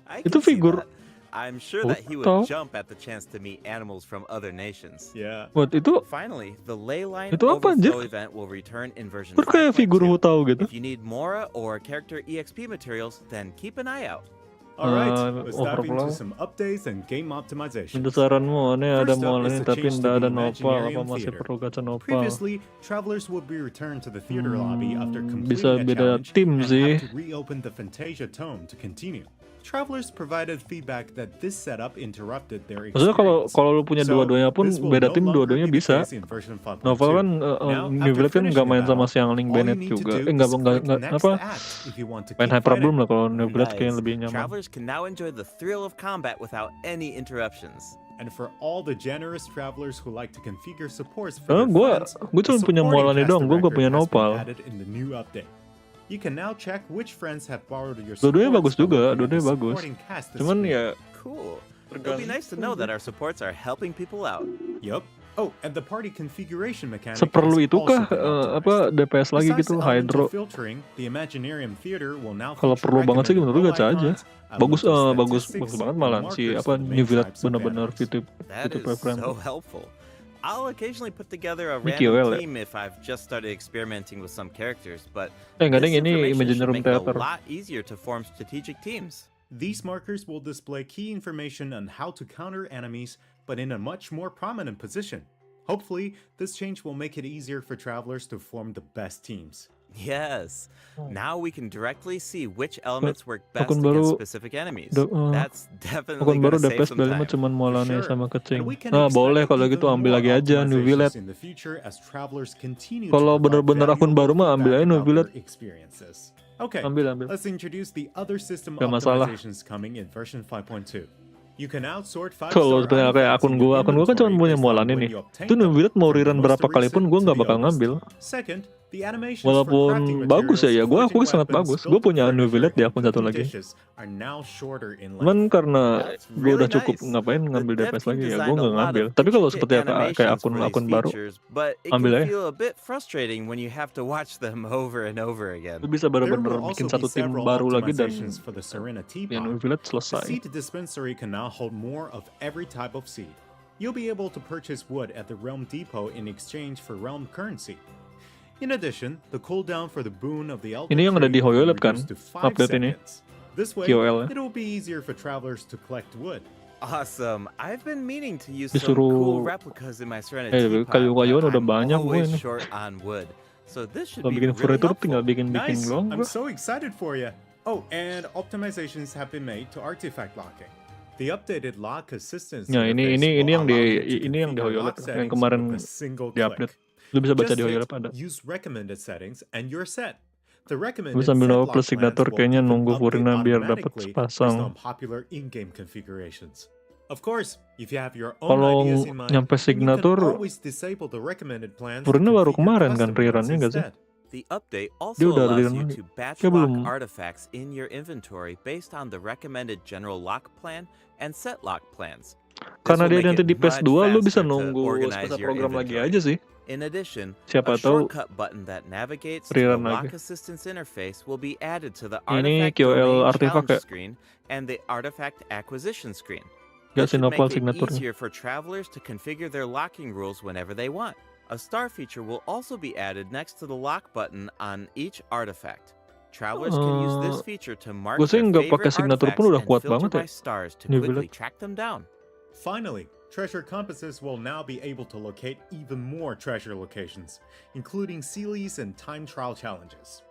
I Itu can see figur. that. I'm sure that he would Foto? jump at the chance to meet animals from other nations. Yeah. Buat itu Finally, the Leyline Itu apa, anjir? Overflow event will return in version kan kayak figur 5.2. Hutao gitu. If you need Mora or character EXP materials, then keep an eye out. Alright, let's dive Overflow. into some updates and game optimization. Minta saranmu, ini ada First up mall is ini the tapi change to ndak ada the Nopal, apa Imaginarium masih Theater. perlu gacha Nopal? Previously, travelers would be returned to the theater lobby after completing bisa a beda challenge tim and sih. have to reopen the Fantasia Tome to continue. Travelers provided feedback that this setup interrupted their Maksudnya experience. kalau lu punya So, dua-duanya pun this will beda no tim longer dua-duanya be the bisa. case in version 5.2. Novel kan Now, New after Village kan finishing nggak main the sama battle, siang Link all you Bennett need to juga. do Nggak is click next apa? act if you want to Main keep Hyper Bloom fighting. lah kalau New Village Nice. kayaknya lebih nyaman. Travelers can now enjoy the thrill of combat without any interruptions. And for all the generous travelers who like to configure supports Oh, for their gua friends, cuma the punya supporting Molan cast doang, gua nggak director punya has been Nopal. added in the new update. You can now check which friends have borrowed your Dua-duanya supports bagus juga, by looking at dua-duanya the bagus. supporting cast this Cuman week. ya Cool. It'll be nice to know that our supports are helping people out. Yup. Oh, and the party configuration mechanic seperlu has itukah also been optimized. apa DPS lagi Besides gitu the elemental Hydro? filtering, the Imaginarium Theater will now Kalau feature perlu banget sih recommended menurut gue role gacha aja. icons, Bagus elemental bagus statistics, banget and malah si markers apa for the New main Village types of benar-benar animals. VTuber That is preference. so helpful. I'll occasionally put together a Ini random KOL ya? team if I've just started experimenting with some characters, but Nggak ada this yang ini information should Imaginarium make it a Theater. lot easier to form strategic teams. These markers will display key information on how to counter enemies, but in a much more prominent position. Hopefully, this change will make it easier for travelers to form the best teams. Yes. Now we can directly see which elements work best akun against baru specific enemies. do- That's definitely Akun baru gonna save DPS some Bali mah time. cuman Molane For sama sure. Kecing. And we can Nah expect boleh kalau even gitu ambil more lagi aja New optimizations Village. in the future as travelers continue Kalau to provide bener-bener akun baru mah ambil aja valuable New feedback Village. about their experiences. Okay, Ambil. let's introduce the other system Gak masalah. optimizations coming in version 5.2. You can outsort 5-star Kalau sebenarnya kayak artifacts akun in your gua kan cuma inventory punya based on Molan when ini. you obtain Itu New them, Village mau from the rerun most berapa kali pun recent gua to nggak the bakal oldest. ngambil. Second, the animations for Walaupun crafting bagus ya, materials, gua forging sangat weapons, bagus. Gua building punya New furniture, Village di and akun satu cooking lagi. dishes are now shorter in Cuman length. karena That's gue really udah cukup nice. ngapain ngambil The dev DPS team lagi ya, gue designed a nggak lot ngambil. of Tapi kalau intricate seperti kayak animations for these akun baru, features, but it ambil can aja. feel a bit frustrating when you have to watch them over and over again. lu bisa There bener-bener will bikin also satu be tim several baru lagi dan optimizations for the Serena ya New teapot. Village The selesai. seed dispensary can now hold more of every type of seed. You'll be able to purchase wood at the Realm Depot in exchange for Realm currency. In addition, the cooldown for the boon of the Elder Ini yang ada Tree di will be Hoyolet kan? reduced to 5 Update ini. seconds. This way, KOL ya. it'll be easier for travelers to collect wood. Awesome. I've been meaning to use some Disuruh- cool replicas in my Serenity teapot, kayu-kayuan but udah I'm banyak gue always ini. short on wood. So this should Kalau be bikin really furniture helpful. tinggal bikin Nice! doang I'm gua. so excited for you. Oh, and optimizations have been made to artifact locking. The updated lock assistance Ya ini interface will yang di allow you to ini yang di configure Hoyolet lock yang settings kemarin with a single diupdate. click. Lu bisa baca Just di hit Hoyolet ada. use recommended settings and you're set. The recommended Lu sambil set nunggu lock plus plans signature will kayaknya even nunggu update Furina biar dapat automatically sepasang. based on popular in-game configurations. Of course, if you have your own Kalau ideas in mind, nyampe then you can signature, always disable the recommended plans to Furina baru configure kemarin kan custom ones rerunnya nggak sih? instead. The update Dia also udah allows rerun you lagi. to batch Kayak lock belum. artifacts in your inventory based on the recommended general lock plan and set lock plans. Karena will dia make nanti it di much PS2 lu bisa faster to nunggu organize selesai your program lagi inventory. aja sih. In addition, Siapa a tahu shortcut button that navigates to the rerun lagi. lock assistance interface will be added to the Ini artifact QL domain artifact challenge ya? screen and the artifact acquisition screen. Gak This should sinopal make it signaturnya. easier for travelers to configure their locking rules whenever they want. A star feature will also be added next to the lock button on each artifact. Travelers can use this feature to mark Gue sih their nggak pakai favorite signatur artifacts pun udah and kuat filter banget ya. by stars to New quickly Village. track them down. Finally, treasure compasses will now be able to locate even more treasure locations, including Sealies and time trial challenges.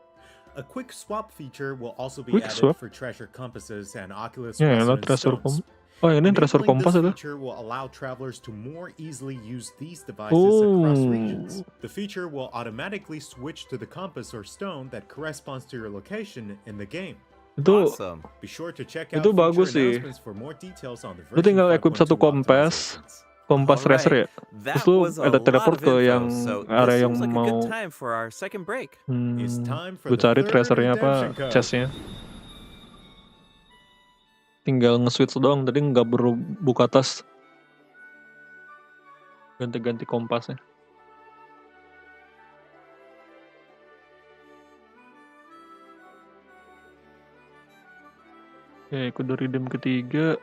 A quick swap feature will also be Quick added swap? for treasure compasses and Oculus Ya, resonance treasure stones. Oh, ini treasure Enabling kompas this itu. feature will allow travelers to more easily use these devices across regions. The feature will automatically switch to the compass or stone that corresponds to your location in the game. Itu Awesome. Be sure to check out Itu future bagus sih. announcements for more details on the Lu version tinggal equip 5.2 satu kompas Alright, racer ya. that Terus lu was a ada lot teleport of ke info, yang so this area yang seems like a good mau time for our second break. It's time for gue the cari third tracernya redemption apa code. chestnya. Tinggal nge-switch doang, tadi nggak buka tas. Ganti-ganti kompasnya. Ya, kode redeem ketiga.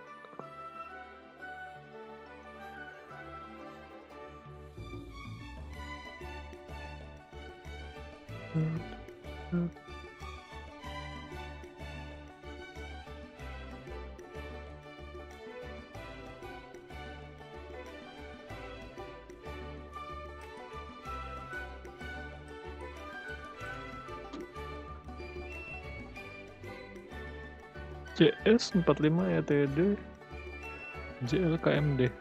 CS 45 ETD JLKMD.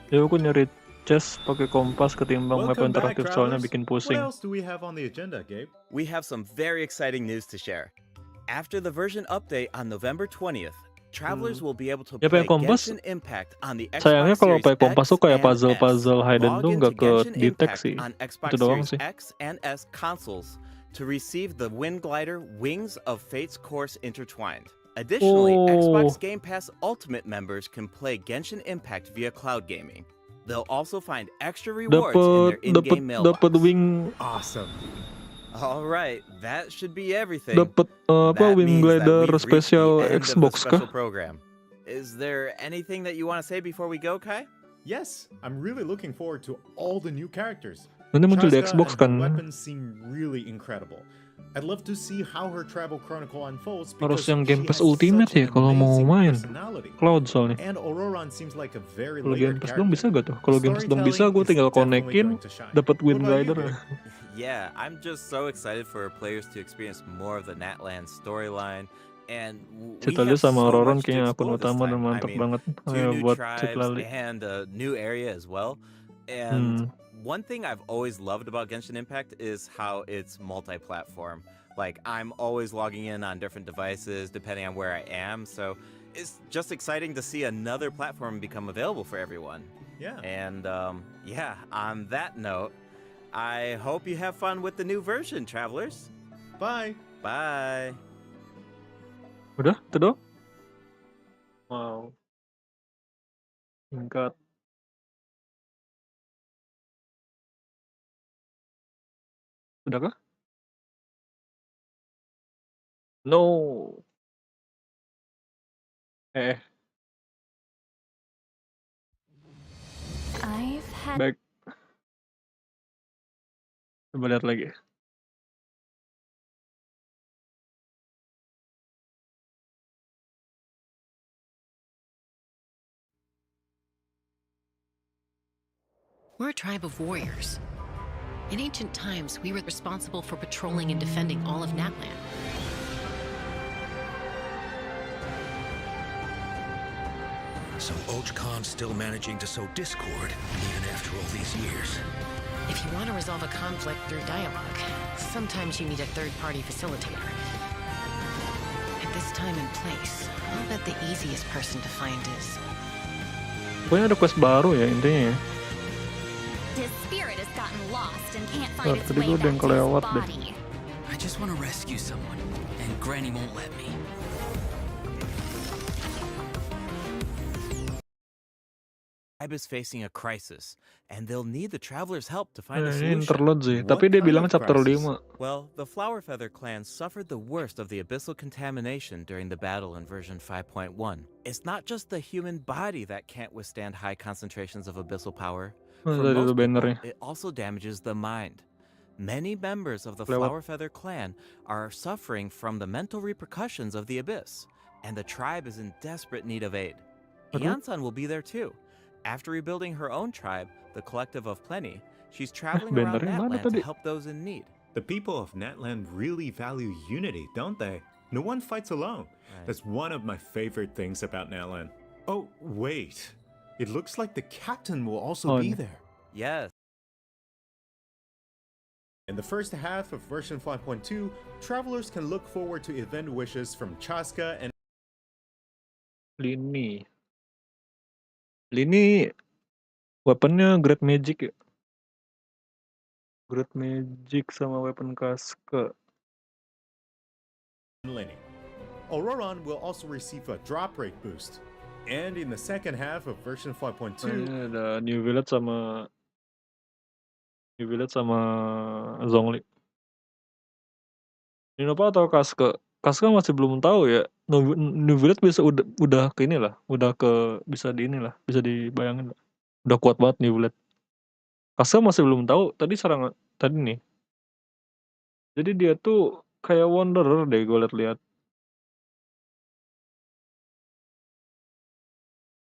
Ya aku nyari chest pakai kompas ketimbang map Welcome back, interaktif soalnya travelers. bikin What pusing. else do we have on the agenda, Gabe? We have some very exciting news to share. After the version update on November 20th, travelers will be able to Ya, play pakai kompas, Genshin Impact on the Xbox sayangnya kalau Series pakai kompas tuh kayak X and puzzle-puzzle S. hidden Log tuh into nggak ke Genshin detect Impact sih. on Xbox Itu doang Series sih. X and S consoles to receive the Wind Glider Wings of Fate's Course Intertwined. Additionally, Xbox Game Pass Ultimate members can play Genshin Impact via cloud gaming. They'll also find extra rewards in their in-game mailbox. Dapat wing, Awesome. All right, that should be everything. dapat That wing means that glider we've reached spesial the end of the Xbox special kah? program. Is there anything that you want to say before we go, Kai? Yes, I'm really looking forward to all the new characters. Nanti muncul di Chaska Xbox and her kan? weapons seem really incredible. I'd love to see how her travel chronicle unfolds Harus because yang she Game Pass has Ultimate such ya an kalau mau amazing main. personality. Cloud soalnya. And Auroran seems like a very Kalau Game layered Pass dong bisa character. gak tuh? Kalau Game Pass dong bisa, gue Storytelling tinggal is definitely konekin, going to shine. dapat What Wind about you, Glider. Gabe? Yeah, I'm just so excited for players to experience more of the Natland storyline. And we Cita have sama so Auroran much to kayaknya akun explore this utama dan time. I mantap mean, banget. 2 new Buat tribes cek lali. and a new area as well. And one thing I've always loved about Genshin Impact is how it's multi-platform. Like, I'm always logging in on different devices depending on where I am, so it's just exciting to see another platform become available for everyone. Yeah. And yeah, on that note, I hope you have fun with the new version, travelers. Bye. Bye. Udah? Itu doang? Wow. Singkat. Udah kah? No. I've had Baik. Coba lihat lagi. We're a tribe of warriors. In ancient times, we were responsible for patrolling and defending all of Natland. So Khan's still managing to sow discord even after all these years. If you want to resolve a conflict through dialogue, sometimes you need a third-party facilitator. At this time and place, I'll bet the easiest person to find is... Pokoknya ada quest baru ya intinya ya. his spirit has gotten lost and can't find its Tadi way gue udah back to kelewat his deh. body. I just just want to rescue someone, and Granny won't let me. Tribe is facing a crisis, and they'll need the traveler's help to find a Ini solution. interlude sih, What tapi dia kind bilang of chapter crisis? 5. Well, the Flower Feather clan suffered the worst of the abyssal contamination during the battle in version 5.1. It's not just the human body that can't withstand high concentrations of abyssal power. For Tadi most tuh people, bannernya. it also damages the mind. Many members of the Lewat. Flower Feather clan are suffering from the mental repercussions of the abyss, and the tribe is in desperate need of aid. Aduh. Iansan will be there too. After rebuilding her own tribe, the Collective of Plenty, she's traveling around bannernya mana Natland to tadi? help those in need. The people of Natland really value unity, don't they? No one fights alone. Right. That's one of my favorite things about Natland. Oh, wait. It looks like the captain will also Oh, be ini. there. Yes. In the first half of version 5.2, travelers can look forward to event wishes from Chaska and Lini weaponnya Great Magic ya. Great Magic sama weapon Kaska. Lenny. Auroron will also receive a drop rate boost. And in the second half of version 5.2, Ini ada New Village sama Zhongli. Nova atau Kaska? Kaska masih belum tahu ya. New Village bisa udah ke inilah, bisa dibayangin lah. Udah kuat banget New Village. Kaska masih belum tahu. Tadi nih. Jadi dia tuh kayak Wanderer deh gue liat-liat.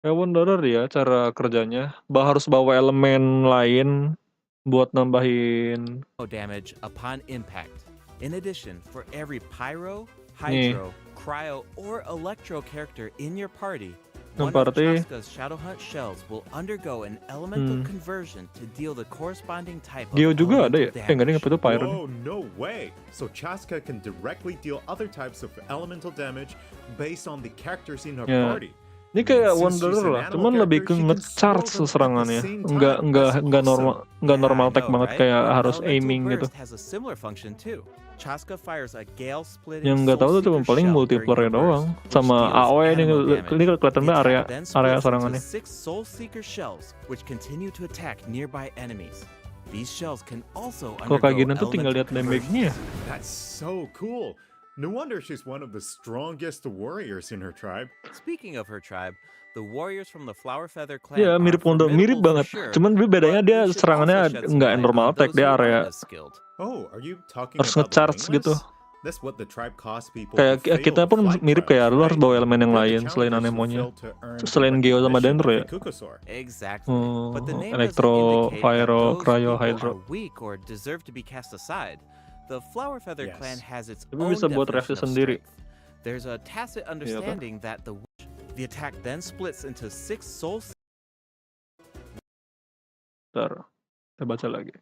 Kayak Wanderer ya cara kerjanya. Harus bawa elemen lain buat nambahin. Damage upon impact. In addition, for every pyro, Nih. hydro, cryo, or electro character in your party, Yang one of party. Chaska's Shadowhunt shells will undergo an elemental conversion to deal the corresponding type of Geo juga ada ya? elemental Enggak deh, damage. apa itu Pyro? whoa, no way! So Chaska can directly deal other types of elemental damage based on the characters in her Ya. party. Ini kayak Since she's Wanderer an lah, animal cuman lebih ke character, she can nge-charge scroll them at the serangannya. same Enggak time. That's normal, awesome. enggak Yeah, normal I attack know, banget right? kayak But harus Elemental aiming gitu. Burst has a similar function too. Chaska fires a gale splitting Yang nggak tahu tuh cuma Soulseeker paling shell multiplayer during her doang. burst, which Sama deals AoE ini animal damage. kelihatan The area attack then area splits serangannya. into 6 Soulseeker shells, which continue to attack nearby enemies. These shells can also Kalau kayak gini undergo tuh tinggal lihat elemental damage-nya. That's so cool. No wonder she's one of the strongest warriors in her tribe. Speaking of her tribe, the warriors from the Flower Feather clan Iya, are mirip formidable banget. for sure, Cuman bedanya but dia we should serangannya also shed some nggak light normal on attack, those dia who area aren't as skilled. Oh, are you talking harus about the nge-charge wingless? gitu. That's what the tribe costs people Kayak who fail kita pun flight mirip trials, kayak lu harus right? bawa elemen yang They're the lain selain challengers who anemonya. fail to earn the Selain Geo sama recognition Dendro of ya. the Kukusaur. Exactly. But the name Elektro, doesn't indicate Pyro, that those Cryo, people Hydro. are weak or deserve to be cast aside. The Flower Feather Yes. clan has its Tapi own bisa buat reaksi definition of sendiri. strength. There's a tacit understanding that the attack then splits into 6 soul. Bentar, kita baca lagi.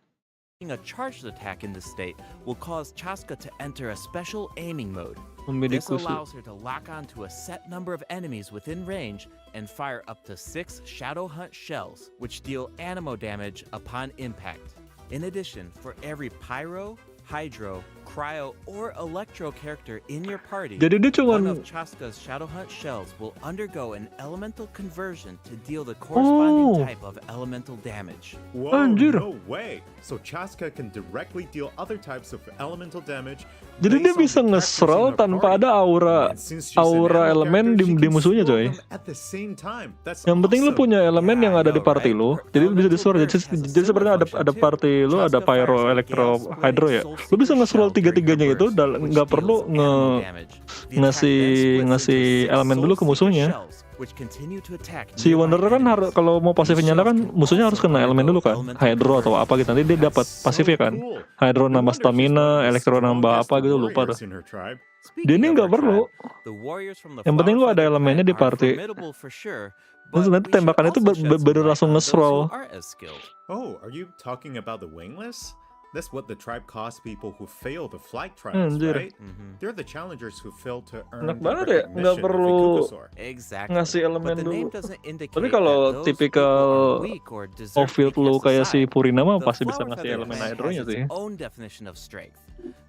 A charged attack in this state will cause Chaska to enter a special aiming mode. Membidik This khusus. allows her to lock onto a set number of enemies within range and fire up to 6 Shadow Hunt shells, which deal anemo damage upon impact. In addition, for every Pyro, Hydro, Cryo, or Electro character in your party, Jadi dia one cuman of Chaska's Shadow Hunt shells will undergo an elemental conversion to deal the corresponding type of elemental damage. Whoa, Anjir. no way! So Chaska can directly deal other types of elemental damage. Jadi dia based on bisa the characters nge-scroll in her tanpa party. ada aura And since she's an aura animal elemen character, she di can musuhnya scroll coy. them at the same time. That's Yang penting lu awesome. punya elemen Yeah, yang I ada di know, party right? lu. Her Jadi bisa elemental disuruh. burst has a Jadi sebenarnya similar ada function too. party lu, ada Chaska Pyro, fires a Elektro, gale Hydro ya. splitting Lu bisa Soulseeker nge-scroll shell during tiga-tiganya her itu burst, which nggak perlu deals anemo damage. The ngasih attack then splits ngasih into 6 elemen dulu ke Soulseeker musuhnya. shells, which continue to attack Si nearby Wanderer kan enemies. kalau mau pasifnya nyala kan These shells musuhnya can harus kena also elemen dulu kan, undergo Hydro atau elemental apa gitu. Nanti dia That's dapat so pasifnya kan. cool. Hydro No nambah wonder she's one of stamina, the Elektro nambah strongest apa gitu lupa dah. warriors in her tribe. Speaking Dia ini of nggak her perlu. tribe, the warriors from the Yang penting lu Flower ada Feather elemennya clan di are party. formidable for sure, Terus but nanti we should tembakan itu also shed some bener light langsung on those who nge-scroll. aren't as skilled. Oh, are you talking about the wingless? That's what the tribe costs people who fail the flight trials, Anjir. right? They're the challengers who fail to earn Enak the banget ya, nggak recognition of perlu Ikukusor. Exactly. ngasih elemen But the name dulu. doesn't indicate Tapi that kalau those tipikal people are weak or deserve to be off-field lu cast kayak si aside. Purina mah The pasti bisa flower ngasih feather elemen clan hydronya has sih. its own definition of strength.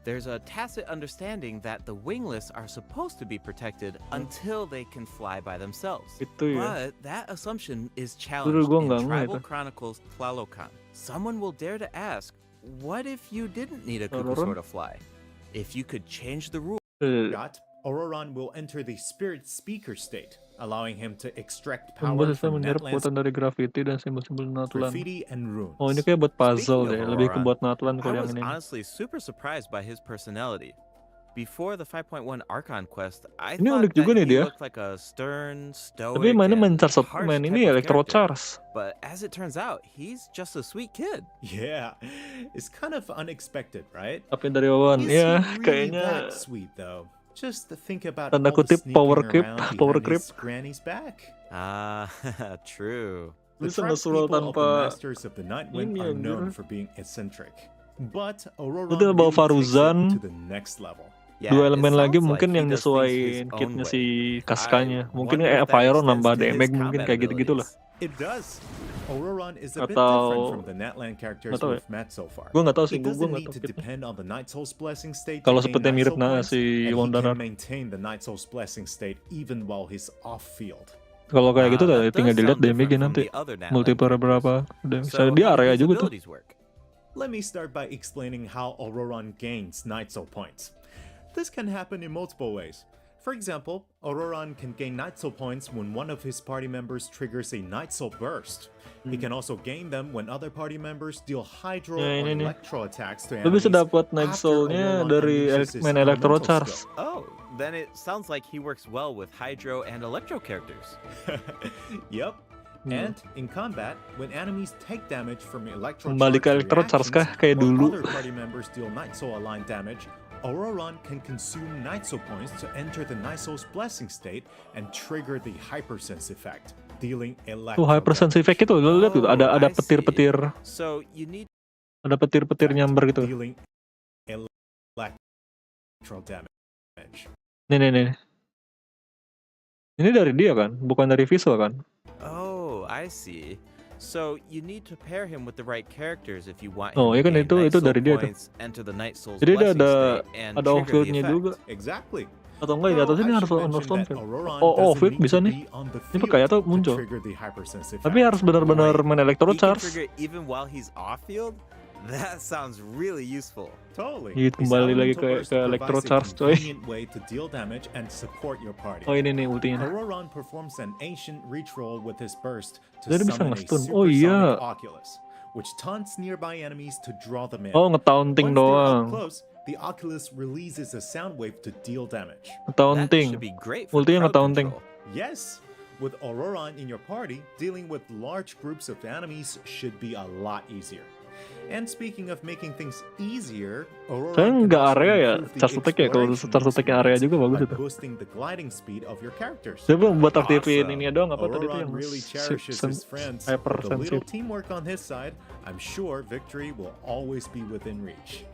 There's a tacit understanding that the wingless are supposed to be protected until they can fly by themselves. Itu ya. But that assumption is Dulu challenged gua in nggak ngeh Tribal itu. Chronicles Tlalocan. Someone will dare to ask, what if you didn't need a Ororon? Kukusor to fly? If you could change the rules. Ororon will enter the spirit speaker state, allowing him to extract Membuat power siswa from menyerap Natlan's kekuatan dari graffiti dan simbol-simbol Natlan. graffiti and runes. Oh, ini kayak buat puzzle Speaking deh, of lebih ke Ororon, buat Natlan I kalau yang was ini. honestly super surprised by his personality. Before the 5.1 Archon quest, I Ini thought unik juga that nih he dia. looked like a stern, stoic, Tapi mainnya main and harsh main type ini of Electro character. Charge. But as it turns out, he's just a sweet kid. Yeah, it's kind of unexpected, right? Tapi dari Wawan, Is ya he really kayaknya that sweet though? Just think about tanda all the kutip sneaking power creep, around power behind creep. his granny's back. Ah, true. The Bisa tribespeople ngesul of the tanpa Masters of the Nightwind ini are known anjir. for being eccentric, but Aurora Udah bawa really takes it Faruzan. to the next level. Yeah, Dua it elemen lagi sounds mungkin like yang he does things his nyesuaiin own kitnya way. si Kaskanya. I Mungkin wonder if that Pyro extends nambah to his damage mungkin combat kayak gitu-gitu lah. abilities. It does. Auroron is a bit Atau different from the Natland characters nggak tahu ya. we've met so far. Gue nggak tahu sih, He gue doesn't nggak need tahu to kitnya. depend on the Night Soul's blessing state Kalau to gain sepertinya Night mirip Soul nah points, si and he Wandanar. can maintain the Night Soul's blessing state even while he's off field. Kalau kayak gitu That tinggal does dilihat sound damage different from nanti. the other Natland Multiplayer characters. berapa. Udah bisa So dia how do area his juga tuh. abilities work? Let me start by explaining how Auroron gains Night Soul points. This can happen in multiple ways. For example, Auroron can gain Night Soul points when one of his party members triggers a Night Soul burst. He can also gain them when other party members deal Hydro Ya, or ini nih. Electro attacks to Lu bisa enemies dapat Night after Soul-nya Auroron dari unleashes his main Electro elemental Charge. skill. Oh, then it sounds like he works well with Hydro and Electro characters. Yep. And in combat, when enemies take damage from Electro Kembali ke Charge Electro Charge kah? reactions, Kayak or dulu. other party members deal Night Soul aligned damage, Auroron can consume Night Soul points to enter the Night Soul's blessing state and trigger the Hypersense effect, dealing Tuh electro Hypersense damage. effect itu lu lihat tuh ada Oh, I see. petir-petir, So you need ada petir-petir nyamber gitu. Dealing electro damage. Nih. Ini dari dia kan, bukan dari visual kan? Oh, I see. So you need to pair him with the right characters if you want Oh, him iya to kan gain itu Night Soul dari dia tuh. points, enter the Night Soul's Jadi dia blessing ada state, and ada trigger the off-fieldnya effect. juga. Exactly. Atau enggak di atasnya ini harus on field. Oh, off-field bisa nih. Ini pakai atau muncul. Tapi harus benar-benar main Electro He can Charge. trigger even while he's off field. That sounds really useful. Totally. Gitu, kembali lagi ke Electro Charge, coy. Way to deal damage and support your party. Oh ini nih ultinya. Auroron performs an ancient reach roll with his burst to Jadi bisa summon a nge-stun. Oh supersonic iya. Oculus, which taunts nearby enemies to draw them in. Oh ngetaunting Once they're up doang. close, the Oculus releases a sound wave to deal damage. That Ngetaunting. should be great for Ultinya crowd ngetaunting. control. Yes, with Auroron in your party, dealing with large groups of enemies should be a lot easier. And speaking of making things easier, Auroron Saya can nggak also area ya, improve the charge attack ya. Kalau exploration charge attack area juga bagus by itu. boosting the gliding speed of your characters. Coba buat aktifin Awesome. ini doang apa tadi tuh yang Auroron really cherishes his friends. hyper With a little sensitive. teamwork on his side, I'm sure victory will always be within reach.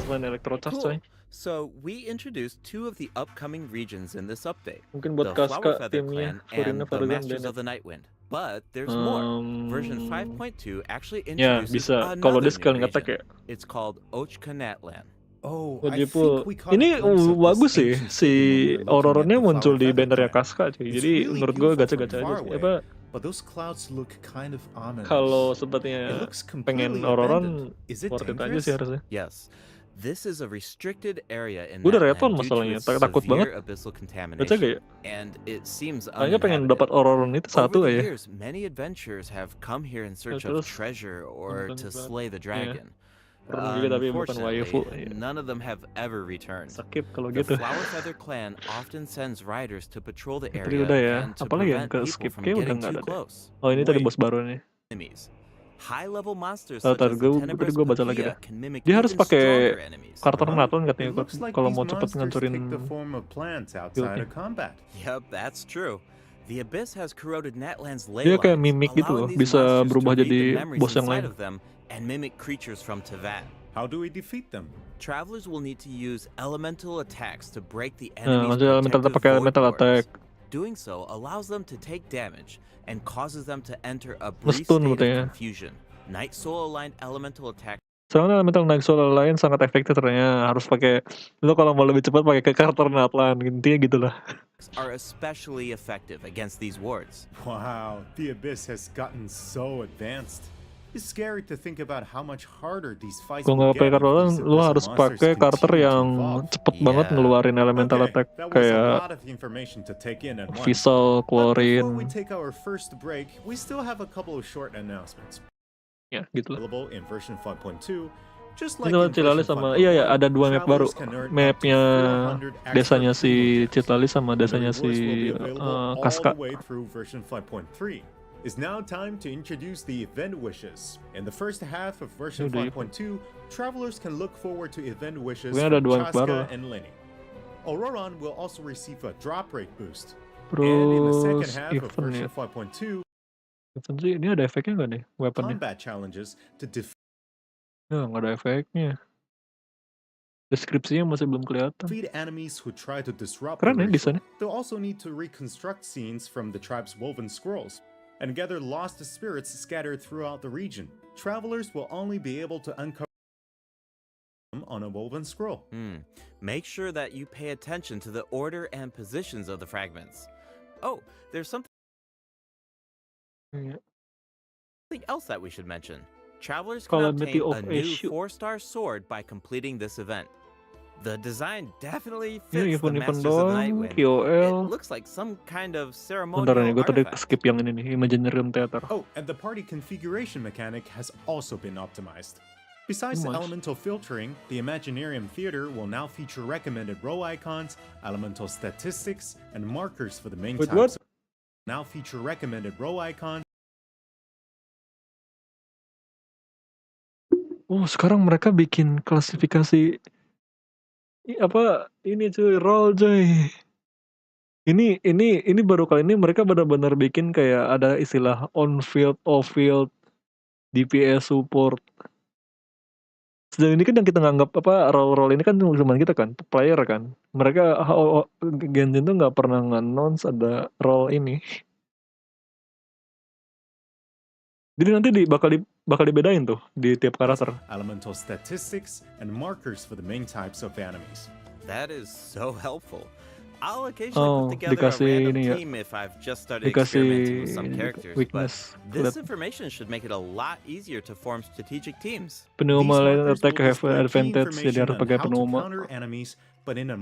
Main Electro Charge coy. Cool. So we introduced two of the upcoming regions in this update. Mungkin buat The Kaska Flower Feather timnya Clan and Furina the Faruzan Masters dan of the Nightwind. But there's more. Version 5.2 actually ya introduces bisa. Kalau another dia scaling new attack region. ya. It's called Ochkanatlan. Oh, Wajibul. Ini bagus sih si Auroronnya muncul di bannernya Kaska cuy. Jadi menurut gue gacha-gacha aja sih. Apa But those clouds look kind of ominous. kalau It sepertinya looks pengen completely Auroron abandoned. Is it worth it aja dangerous? sih harusnya. Yes. This is a restricted area in Gue udah Natlan repot due to masalahnya, its takut severe banget. abyssal Baca contamination. gak ya? And it seems Kayaknya pengen uninhabited. dapat Auroron itu satu Over the aja. years, many adventurers have come here in search of terus treasure or nonton to banget. slay the Iya. dragon. Pernah juga tapi bukan waifu. Unfortunately, Iya. none of them have ever returned. Skip kalau The gitu. Flower Feather Clan often sends riders to patrol the Tadi area udah ya. and to Apalagi yang prevent ke people skip from kayak udah getting nggak too ada deh. close. Oh ini tadi Wait. bos baru nih. Enemies. High-level monsters Tahu such as the gue Tenebrous baca lagi Pavia deh. can mimic Dia harus even pakai stronger enemies. karakter Natlan katanya It looks like kalau these mau cepet monsters ngancurin take the form of plants outside build-nya. of combat. Yep, that's true. The Abyss has corroded Natlan's ley Dia kayak lines, mimik gitu loh, allowing these bisa monsters berubah to read jadi the memories bos yang inside lain. of them and mimic creatures from Tevat. How do we defeat them? Travelers will need to use elemental attacks to break the Nah, enemy's maksudnya elemental protective pakai void elemental attack. borders. Doing so allows them to take damage and causes them to enter a brief Nge-stun state berarti ya. of confusion. Night Soul aligned elemental attack Soalnya elemental naik solar lain sangat efektif ternyata. Harus pakai, lo kalau mau lebih cepat pakai ke karakter Natlan, intinya gitulah. are especially effective against these wards. Wow, the Abyss has gotten so advanced. It's scary to think about how much harder these fights Kalau will nggak pakai get if karakter these lo Abyssal harus monsters pakai karakter continue to yang evolve. cepet banget Yeah. ngeluarin elemental Okay, attack that was a kayak lot of information to take in at once. Visal, But before we Chlorine, take our first break, we still have a couple of short announcements. ya gitu lah. Available in version 5.2, just Ini like loh in Cilalis version sama, iya ya 5.1, ada 2 map baru. travelers can earn up to Mapnya 400 extra desanya si privileges. Cilalis sama And the desanya rewards will si be available all Kaska. the way through version 5.3. It's now time to introduce the event wishes. In the first half of version Udah, 5.2, travelers can look forward to event wishes Pokoknya ada from 2 map baru Chaska lah. and Lenny. Auroron will also receive a drop rate boost. And in the second Terus half of event ya. version 5.2, Event sih ini ada efeknya nggak nih weaponnya? combat challenges to Ya nggak ada efeknya. Deskripsinya masih belum kelihatan. defeat enemies who try to disrupt Keren ya the ritual. desainnya. They'll also need to reconstruct scenes from the tribe's woven scrolls and gather lost spirits scattered throughout the region. Travelers will only be able to uncover them on a woven scroll. Make sure that you pay attention to the order and positions of the fragments. Oh, there's something Iya. else that we should mention. Travelers can Calamity obtain of a new Issue. 4-star sword by completing this event. The design definitely Ini fits the event-event Masters of the doang, Nightwind. KOL. It looks like some kind of Bentar ceremonial nih, gue tadi artifact. skip yang ini nih, Imaginary Room Theater. Oh, and the party configuration mechanic has also been optimized. Besides Nice. elemental filtering, the Imaginarium Theater will now feature recommended row icons, elemental statistics, and markers for the main Wait, types. what? Now feature recommended row icons. Oh, sekarang mereka bikin klasifikasi apa ini cuy, roll cuy. Ini baru kali ini mereka benar-benar bikin kayak ada istilah on field, off field, DPS support. Sejauh ini kan yang kita nganggap apa role ini kan cuma kita kan, player kan. Mereka Genshin tuh nggak pernah nge-announce ada role ini. Jadi nanti bakal dibedain tuh di tiap karakter. Elemental statistics and markers for the main types of enemies. That is so helpful. I'll occasionally put together a dikasih random ini ya. team if I've just started Dikasih experimenting with some ini, characters, weakness. but this Lihat. information should make it a lot easier to form strategic teams. Pneuma These lain markers attack will have display key advantage, jadi information harus on pakai how to pneuma. counter enemies, but in a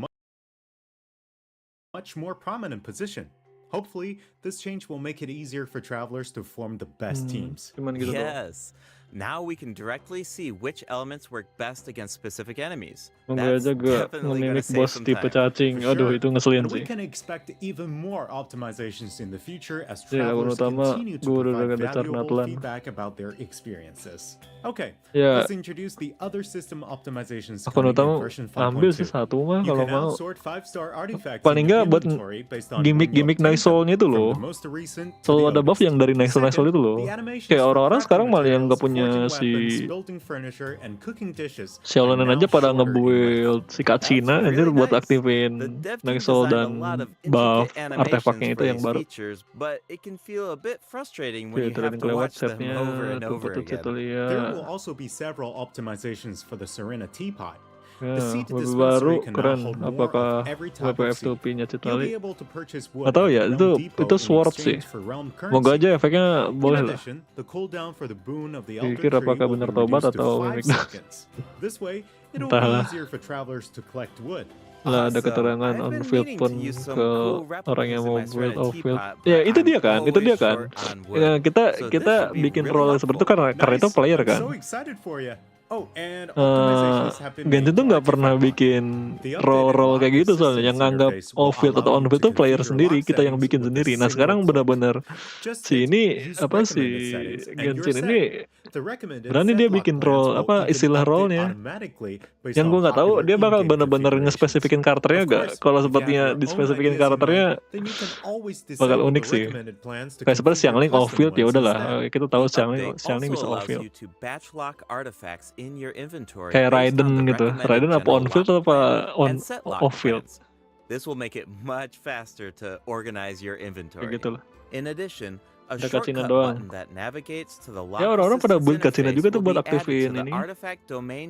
much more prominent position. Hopefully, this change will make it easier for travelers to form the best teams. Cuman gitu doang. Yes. Now we can directly see which elements work best against specific enemies. Semoga aja gak definitely gonna nge-mimic save bos some tipe time. cacing. For Aduh, sure. itu ngeselin And we sih. can expect even more optimizations in the future as Iya, akun travelers utama continue to gue udah provide daftar valuable Natlan. feedback about their experiences. Okay, Ya, let's introduce the other system optimizations akun coming in utama version ambil sih 5.2. satu mah You kalau can now mau. sort 5-star artifacts Paling in nggak the buat inventory based on when you gimmick obtained Nice Soul-nya itu them, loh. from the most recent to Selalu the ada buff oldest. yang dari Nice Soul Second, itu loh. the animations Kayak for orang-orang crafting sekarang malah yang materials, nggak punya forging weapons, si building furniture, and cooking dishes are Xiaolonan now aja pada shorter in length. ngebuild si Kacina That's anjir really buat nice. aktifin The dev team Nice Soul designed dan a lot of buff intricate animations artefaknya for itu yang these baru. features, but it can feel a bit frustrating when Oke, you have training to kelewat watch them setnya, over and tuh over tuh again. situ There will lihat. also be several optimizations for the Serena teapot. Ya, The seat web dispensary baru can now keren. hold more Apakah of every type of seat. WP-F2P-nya You'll be Citali? able to purchase wood Nggak tahu at ya, the itu Realm Depot in sword sih. exchange for realm Moga currency. aja efeknya In boleh lah. addition, the cooldown for the boon of the Pikir Elder Tree apakah will benar be tobat reduced to atau 5 mimik. seconds. This way, it'll be Entahlah. easier for travelers to collect wood. Lah ada Awesome. keterangan I've on been field meaning pun to use some ke cool orang yang replicas in mau my build Serena off field. teapot, Ya but itu I'm dia kan, itu always dia kan. short on Ya, wood. kita So this kita should be bikin really role seperti itu helpful. karena itu Nice. player kan. So excited for you. Oh, and optimizations have been made Genshin tuh to nggak RT pernah 5 bikin The updated role-role lock kayak gitu soalnya. Yang assistance nganggap interface will off-field allow atau you on-field to tuh player configure sendiri, lock kita yang settings bikin with a sendiri. Nah single sekarang click. benar-benar Just si hit ini use apa recommended si settings and you're Genshin set. ini The recommended berani dia set lock bikin plans role will apa even istilah update role-nya. automatically based Yang gue on nggak tahu popular dia bakal in-game bener-bener configurations. ngespesifikin karakternya Of gak. course, Kalau if you have sepertinya your own dispesifikin ideas in karakternya mind, then you can always bakal disable unik the sih. recommended plans to Kayak seperti configure Xiangling custom off-field ya ones udahlah. instead. Kita The tahu update Xiangling also bisa allows off-field. you to batch lock artifacts in your inventory Kayak based on the Raiden gitu. recommended Raiden apa general on-field lock atau apa plan and set lock off-field. plans. This will make it much faster to organize your Kayak inventory. gitu lah. In addition, a Ada Kacina shortcut doang. button that navigates to the Ya lock orang-orang pada assistance build Kacina interface juga tuh will buat be added to aktifin the ini. artifact domain.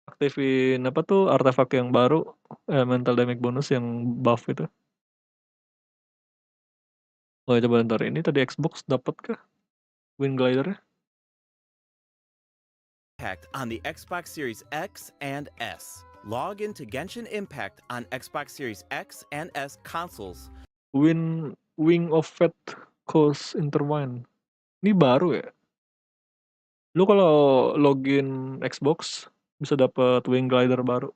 Aktifin apa tuh artefak yang baru. Mental damage bonus yang buff itu. Oh coba ntar ini tadi Xbox dapat kah? Wind Glider-nya? Impact on the Xbox Series X and S. Log into Genshin Impact on Xbox Series X and S consoles. Wing of Fate Coast Intertwine. Ini baru ya? Lu kalau login Xbox bisa dapat Wing Glider baru.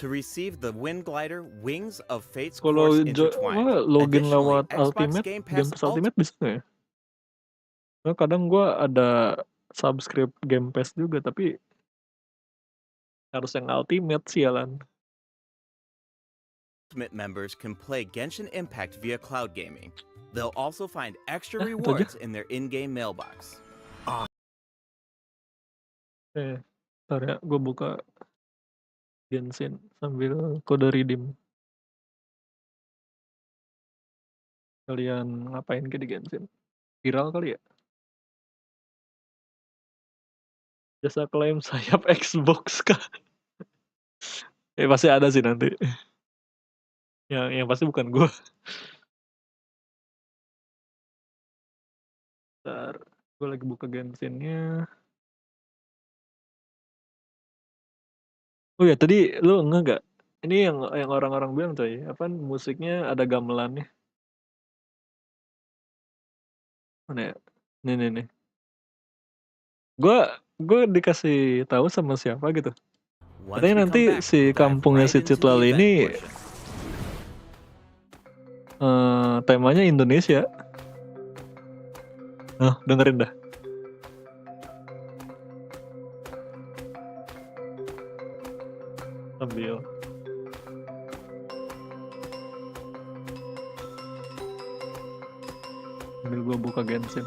To receive the Wind Glider Wings of Fate's Kalau Course Intertwined. login Additionally, lewat Xbox Ultimate, Game Game Pass Pass Ultimate bisa nggak ya? Nah, kadang gue ada subscribe Game Pass juga, tapi harus yang Ultimate sialan. Ultimate members can play Genshin Impact via cloud gaming. They'll also find extra Itu aja. rewards in their in-game mailbox. Ntar ya, gue buka Genshin sambil kode redeem. Kalian ngapain ke di Genshin? Viral kali ya? Jasa klaim sayap Xbox kah? Pasti ada sih nanti. Yang pasti bukan gue. Ntar, gue lagi buka Genshin-nya. Oh ya, tadi lu nggak? Ini yang orang-orang bilang coy, apa musiknya ada gamelannya. Mana ya? Nih. Gue dikasih tahu sama siapa gitu. Once Katanya we nanti come back, si we'll dive kampungnya right si into the Citlal event ini portion. temanya Indonesia. Dengerin dah. Sambil gue buka Genshin.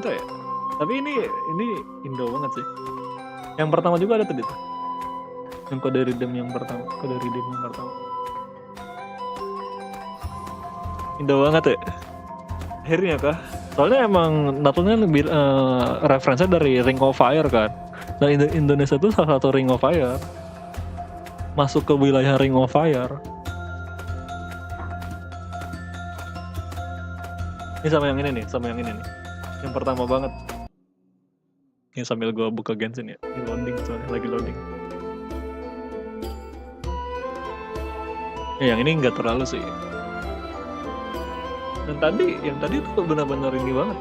Entah ya. Tapi ini Indo banget sih. Yang pertama juga ada tadi tuh. Yang kode redeem yang pertama. Indo banget ya. Akhirnya kah? Soalnya emang Natuna referensinya dari Ring of Fire kan. Dan Indonesia tuh salah satu Ring of Fire. Masuk ke wilayah Ring of Fire. Ini sama yang ini nih. Yang pertama banget. Ini sambil gue buka Genshin ya. Ini loading soalnya, lagi loading. Ya, yang ini nggak terlalu sih. Dan yang tadi tuh benar-benar ini banget.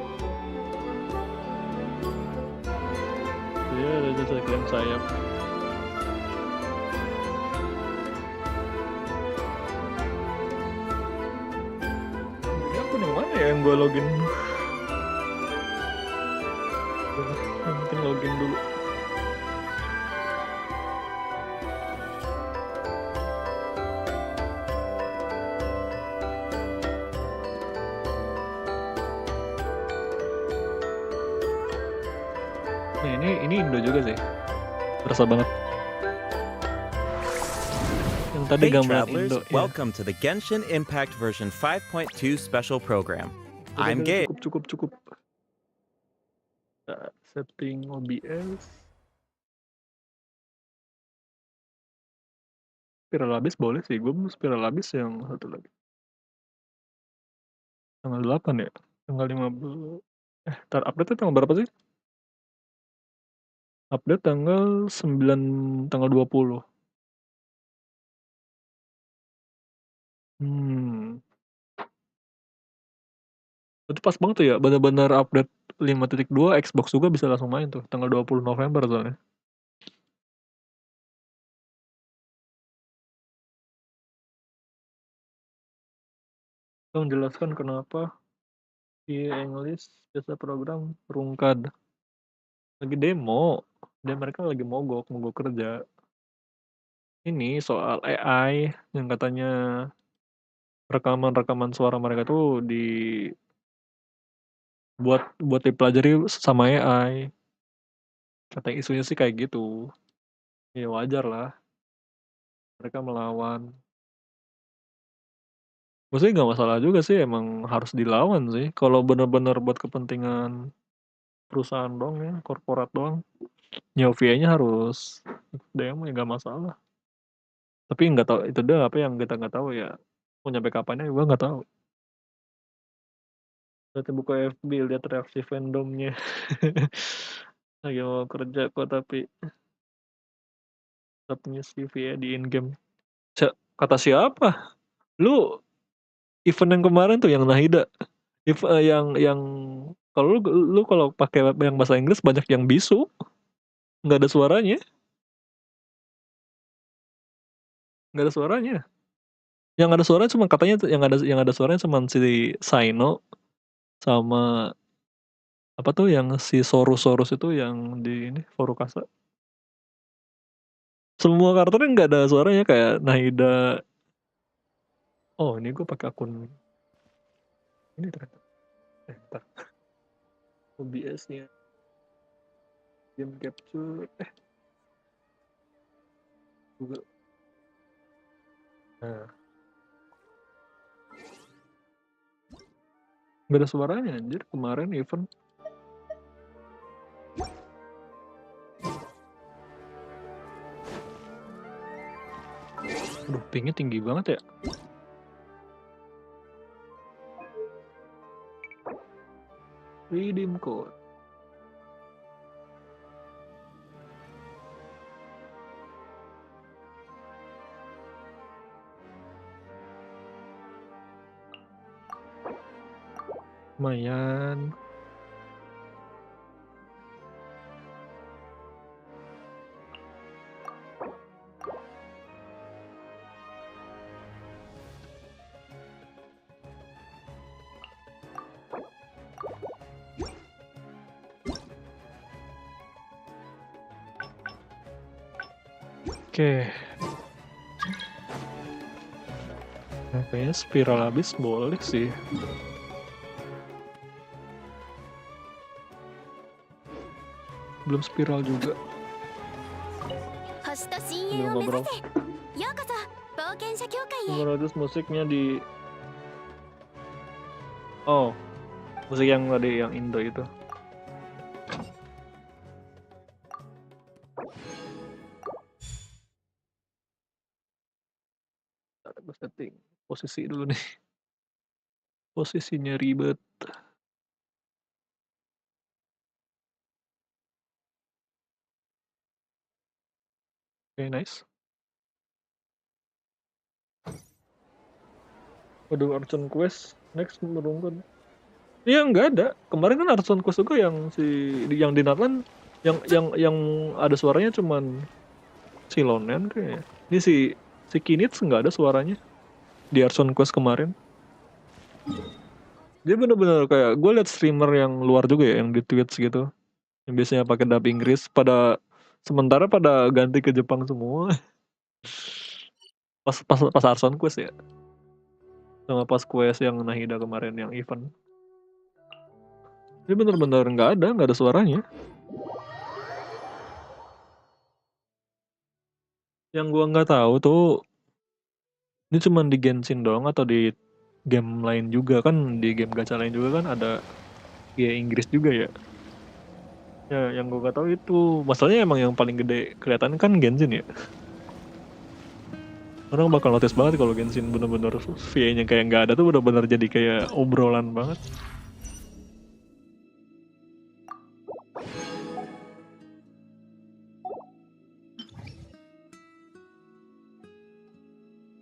Ya, ada saya klaim sayap. Ini akun yang mana ya yang gue login? Yang penting login dulu. Ini Indo juga sih. Berasa banget. Yang tadi Hey gambar travelers, Indo. welcome to the Genshin Impact version 5.2 special program. I'm Gabe. Cukup. Setting OBS. Spiral habis boleh sih. Gue mau spiral habis yang satu lagi. Tanggal 8 ya? Tanggal 15. Ntar update tanggal berapa sih? Update tanggal 20. Itu pas banget tuh ya, bener-bener update 5.2 Xbox juga bisa langsung main tuh, tanggal 20 November soalnya. Itu menjelaskan kenapa di English biasa program rungkad. Lagi demo, dan mereka lagi mogok kerja. Ini soal AI yang katanya rekaman suara mereka tuh buat dipelajari sama AI. Katanya isunya sih kayak gitu. Ya wajar lah, mereka melawan. Maksudnya nggak masalah juga sih, emang harus dilawan sih. Kalau benar-benar buat kepentingan perusahaan doang ya, korporat doang, ya VA-nya harus demo ya nggak masalah. Tapi nggak tahu itu dia apa yang kita nggak tahu ya. Mau nyampe kapannya juga nggak tahu. Nanti buka FB lihat reaksi fandomnya. Lagi mau kerja kok tapi punya CV ya di in game. Kata siapa? Lu event yang kemarin tuh yang Nahida, yang kalau lu kalau pakai yang bahasa Inggris banyak yang bisu, nggak ada suaranya, nggak ada suaranya. Yang ada suara cuma katanya yang ada suaranya cuma si Saino sama apa tuh yang si Sorus itu yang di ini Forukasa. Semua karakternya nggak ada suaranya kayak Nahida. Oh ini gue pakai akun ini ternyata. Ntar OBS-nya game capture Google. Nah, nggak ada suaranya anjir kemarin event. Aduh, pingnya tinggi banget ya. Redeem code. Lumayan. Oke. Nah, kayaknya spiral habis boleh sih. Belum spiral juga. Belum ngobrol. Terus musiknya di oh, musik yang tadi yang Indo itu. Gue setting posisi dulu nih. Posisinya ribet. Oke, nice. Waduh, Archon Quest next merungkut. Iya nggak ada. Kemarin kan Archon Quest juga yang yang di Natlan yang ada suaranya cuman si Lonen kayaknya. Ini si Kinitz nggak ada suaranya di Archon Quest kemarin. Dia bener-bener kayak gue liat streamer yang luar juga ya yang di Twitch gitu. Yang biasanya pakai dub Inggris sementara pada ganti ke Jepang semua. Pas Archon Quest ya. Sama pas quest yang Nahida kemarin yang event. Dia bener-bener nggak ada suaranya. Yang gua nggak tahu tuh ini cuma di Genshin doang atau di game lain juga kan, di game gacha lain juga kan ada ya Inggris juga ya. Ya yang gua nggak tahu itu masalahnya emang yang paling gede kelihatan kan Genshin ya. Orang bakal notice banget kalau Genshin bener-bener VA-nya kayak nggak ada tuh bener-bener jadi kayak obrolan banget.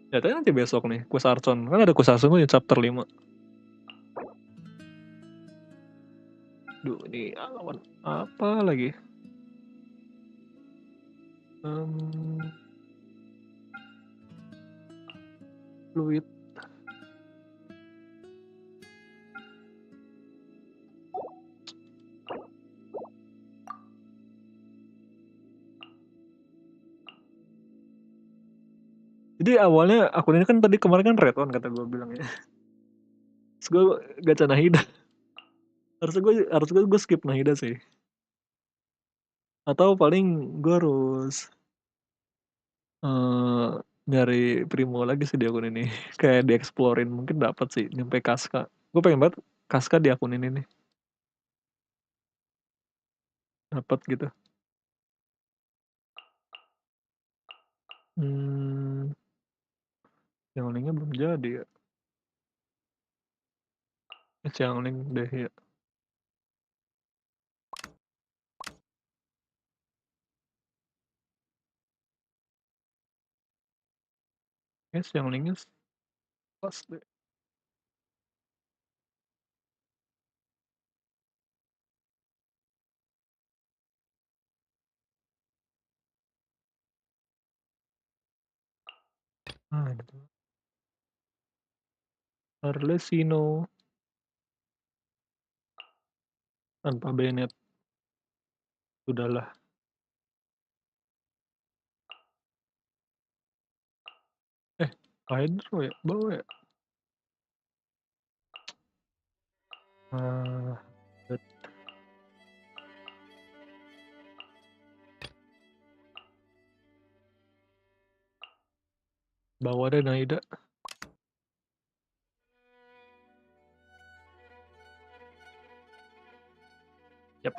Jatuhnya nanti besok nih, quest Archon. Kan ada quest Archon di chapter 5. Duh, ini lawan apa lagi? Fluid. Jadi awalnya akun ini kan tadi kemarin kan red one kata gue bilang ya. Terus gue gacha Nahida. harusnya gue skip Nahida sih. Atau paling gue harus nyari Primo lagi sih di akun ini. Kayak dieksplorin mungkin dapat sih nyampe Kaska. Gue pengen banget Kaska di akun ini nih. Dapat gitu. Yang linknya belum jadi ya. Yang link deh ya. Yang linknya pas deh. Itu. Arlesino. Tanpa Bennett. Sudahlah. Hydro ya? Bawa ya? Bawa deh Naida. Yap.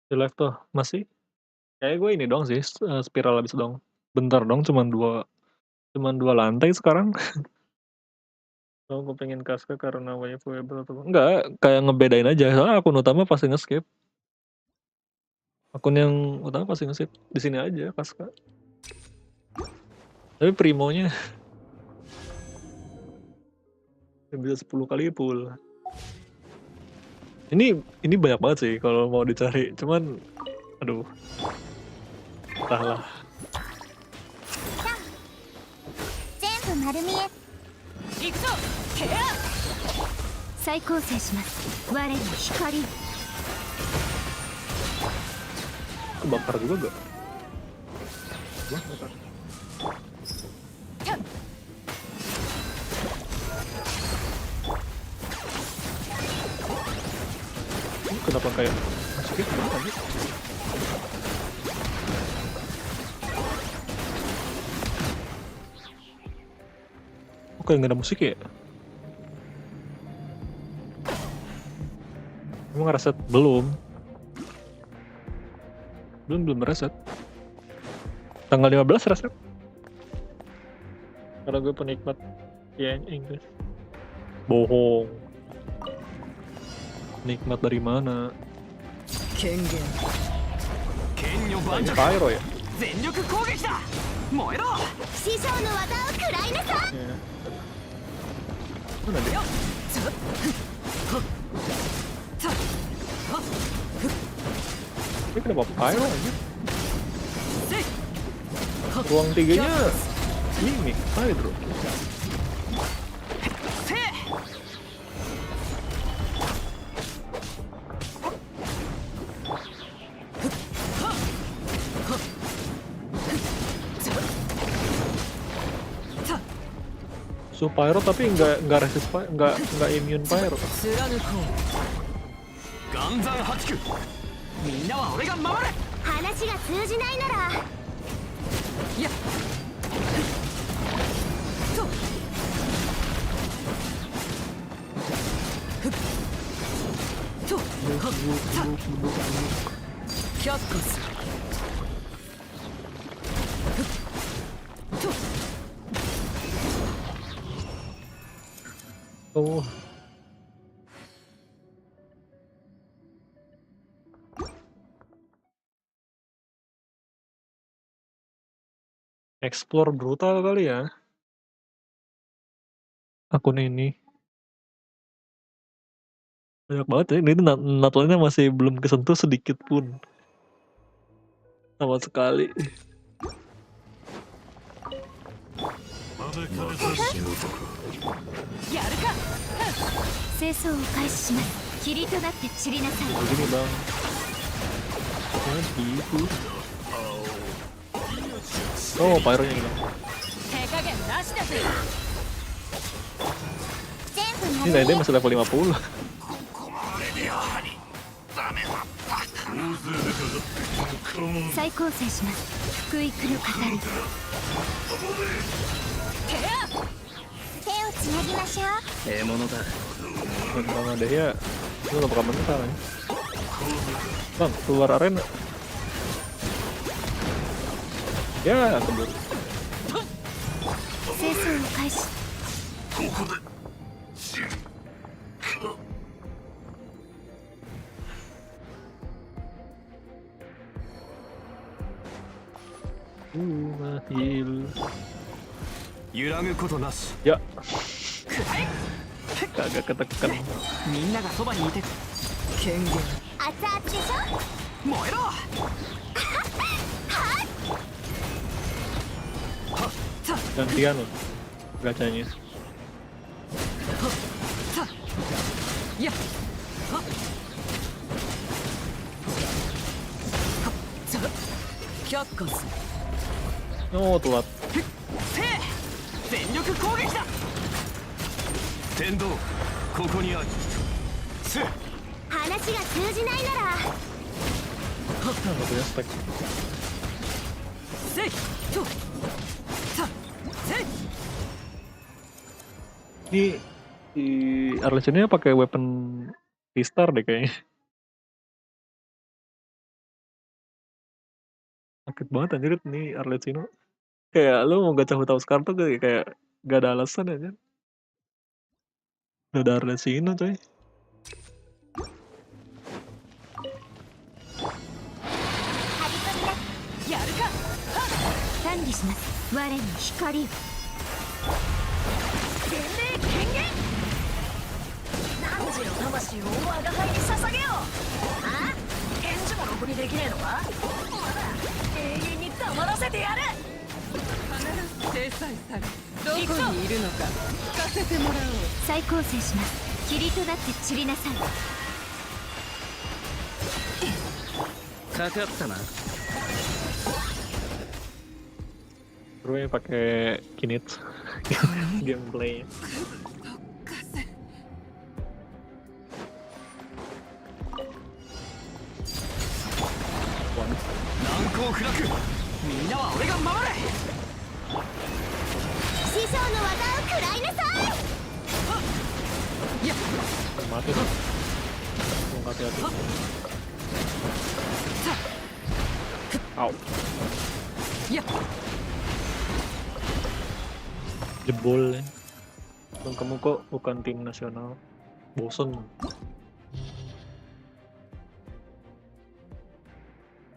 Di live tuh masih? Kayak gue ini dong sih, spiral habis dong. Bentar dong, cuman dua lantai sekarang. So, gue pengen Kaska karena waveable atau enggak, kayak ngebedain aja. Soalnya akun utama pasti nge-skip. Akun yang utama pasti nge-skip. Di sini aja Kaska. Tapi Primonya bisa 10 kali full. Ini banyak banget sih kalau mau dicari. Cuman aduh. Entahlah. 全部丸見え行くぞケア再構成します我の光 Kebakar juga gak? Kenapa kayak musiknya kenapa aja? Kayak nggak ada musik ya? Emang reset? Belum reset. Tanggal 15 reset. Karena gue penikmat ya Inggris. Bohong. Nikmat dari mana? Ini Pyro ya? 師匠の技を食らいなさい Ya. Mana dia? Ini kenapa Pyro aja? Ruang 3-nya ini Hydro. So Pyro tapi nggak resist nggak immune Pyro. みんなは俺が守る話が通じないならいやそうそう却下するOh. Explore brutal kali ya akun ini. Banyak banget ya, ini natural masih belum kesentuh sedikit pun. Sama sekali. Begini bang. Ya gitu. Oh, pyro-nya hilang. Ini Radeon masih level 50. Bang ada ya, lu gak bakal menang ya. Bang, keluar arena. Ya, keburu. Mahil. Ya. Kagak ketekan. Gantian loh gacanya. Oh, telat. Nggak punya spek. Ini di Arlesionnya pakai weapon T-Star deh kayaknya. Sakit banget anjir nih Arlecchino. Kayak lu mau gacha tahu sekarang tuh kayak gak ada alasan aja. Udah ada Arlecchino coy. Gue pakai Kinect gameplay. Mati dong. Hati-hati. Au. Jebol ya. Kamu kok bukan tim nasional. Bosen.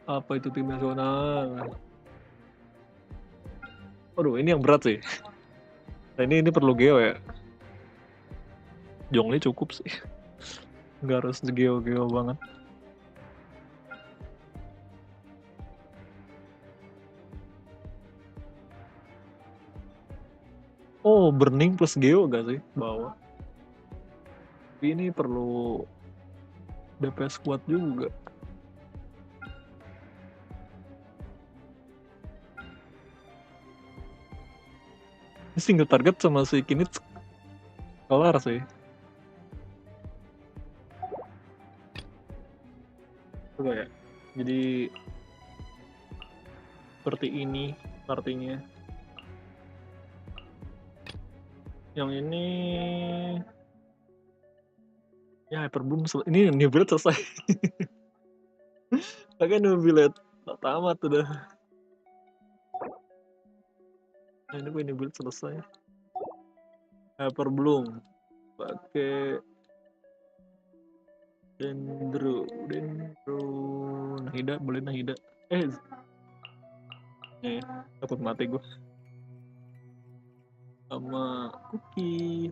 Apa itu tim nasional? Aduh, ini yang berat sih. Nah, ini perlu geo ya. Jongli cukup sih. Nggak harus geo-geo banget. Oh, burning plus geo gak sih? Bawah. Tapi ini perlu DPS kuat juga. Ini single target sama si Kinect kelar sih. Coba ya. Jadi seperti ini artinya. Yang ini ya Hyperbloom ini new build selesai. Pakai new build tamat udah. Nah, ini gue new build selesai. Hyperbloom pakai Dendro Nahida boleh Nahida Nih, takut mati gue. Sama cookie.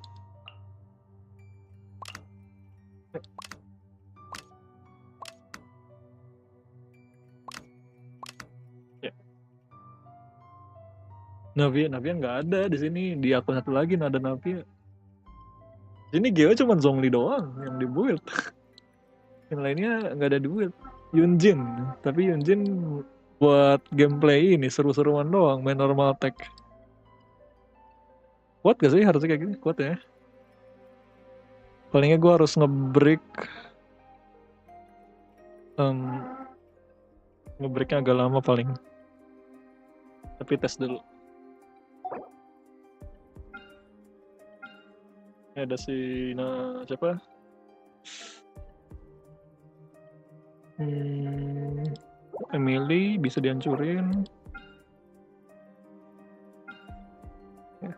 Ya. Navia nggak ada di sini. Di akun satu lagi ada Navia. Ini Geo cuma Zhongli doang yang di build. Yang lainnya nggak ada di build. Yunjin, tapi Yunjin buat gameplay ini seru-seruan doang, main normal tech. Kuat gak sih harusnya kayak gini? Kuat ya. Palingnya gue harus nge-break nge-breaknya agak lama paling. Tapi tes dulu. Ini ada si siapa? Emily bisa dihancurin. Ya.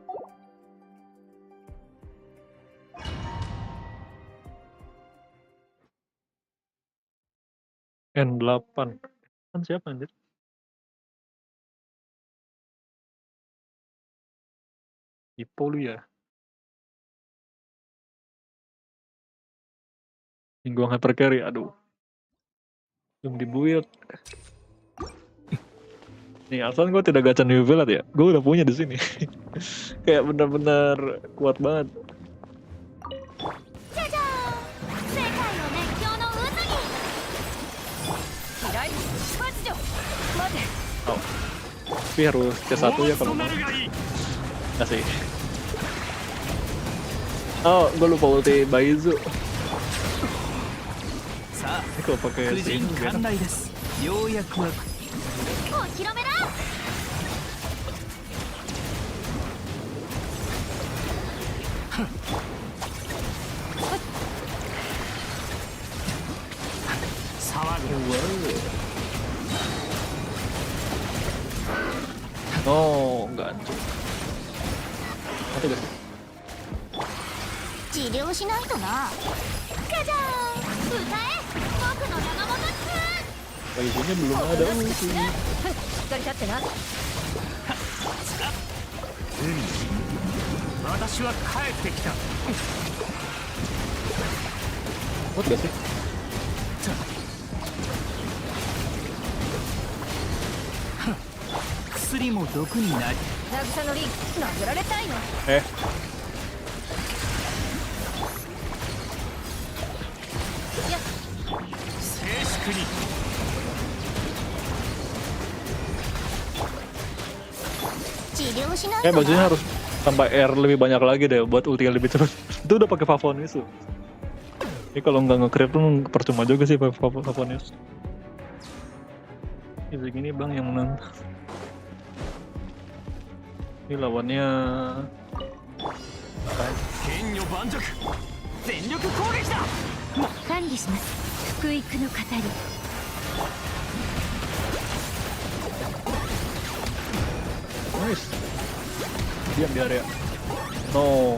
N8 kan siapa anjir? Ipo lu ya. Gua hyper carry, aduh. Belum dibuild. Nih, alasan gue tidak gacha new build ya. Gue udah punya di sini. Kayak bener-bener kuat banget. Oh. Tapi harus C1 ya kalau mau. Nggak sih. Oh, gue lupa ulti Baizu. Ini kalau pakai sini beda. Oh, enggak hancur. Mati gak sih? Baizunya belum ada ulti. Kuat gak sih? Bajunya harus sampai R lebih banyak lagi deh buat ulti lebih terus. Itu udah pakai Favonius tuh. Ini kalau nggak nge-creep tuh percuma juga sih pakai Favonius. Ini gini bang yang menang. Ini lawannya nice. Diam di area. No.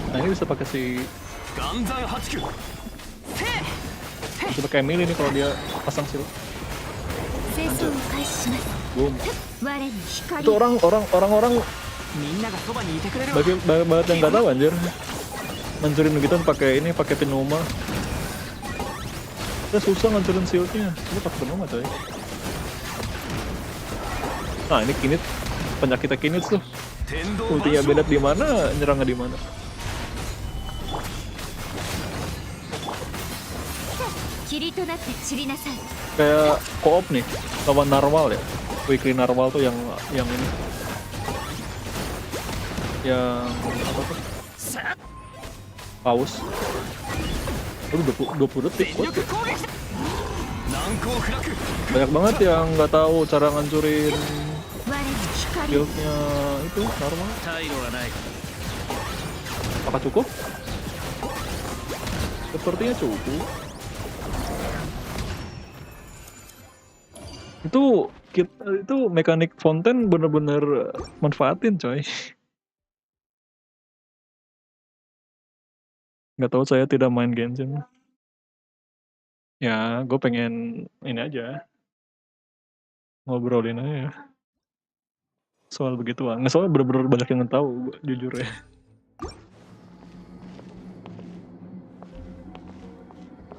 Nah ini bisa pakai si bisa pakai Emily nih kalau dia pasang shield. Boom. Itu orang-orang banget yang nggak tahu anjir. Ngancurin begitu pakai ini, pakai Pinoma. Kita susah ngancurin shieldnya. Ini pakai Pinoma coy. Nah ini Kinit, penyakitnya Kinit tuh. Ultinya beda di mana, nyerangnya di mana. Kayak co-op nih, lawan normal ya. Weekly normal tuh yang ini. Yang apa tuh? Paus. Udah 20 detik. Banyak banget yang nggak tahu cara ngancurin build-nya itu normal. Apakah cukup? Sepertinya cukup. Itu mekanik fonten bener-bener manfaatin coy. Nggak tahu, saya tidak main Genshin. Ya, gue pengen ini aja, ngobrolin aja soal begituan. Nggak, soalnya bener-bener banyak yang tahu, jujur ya.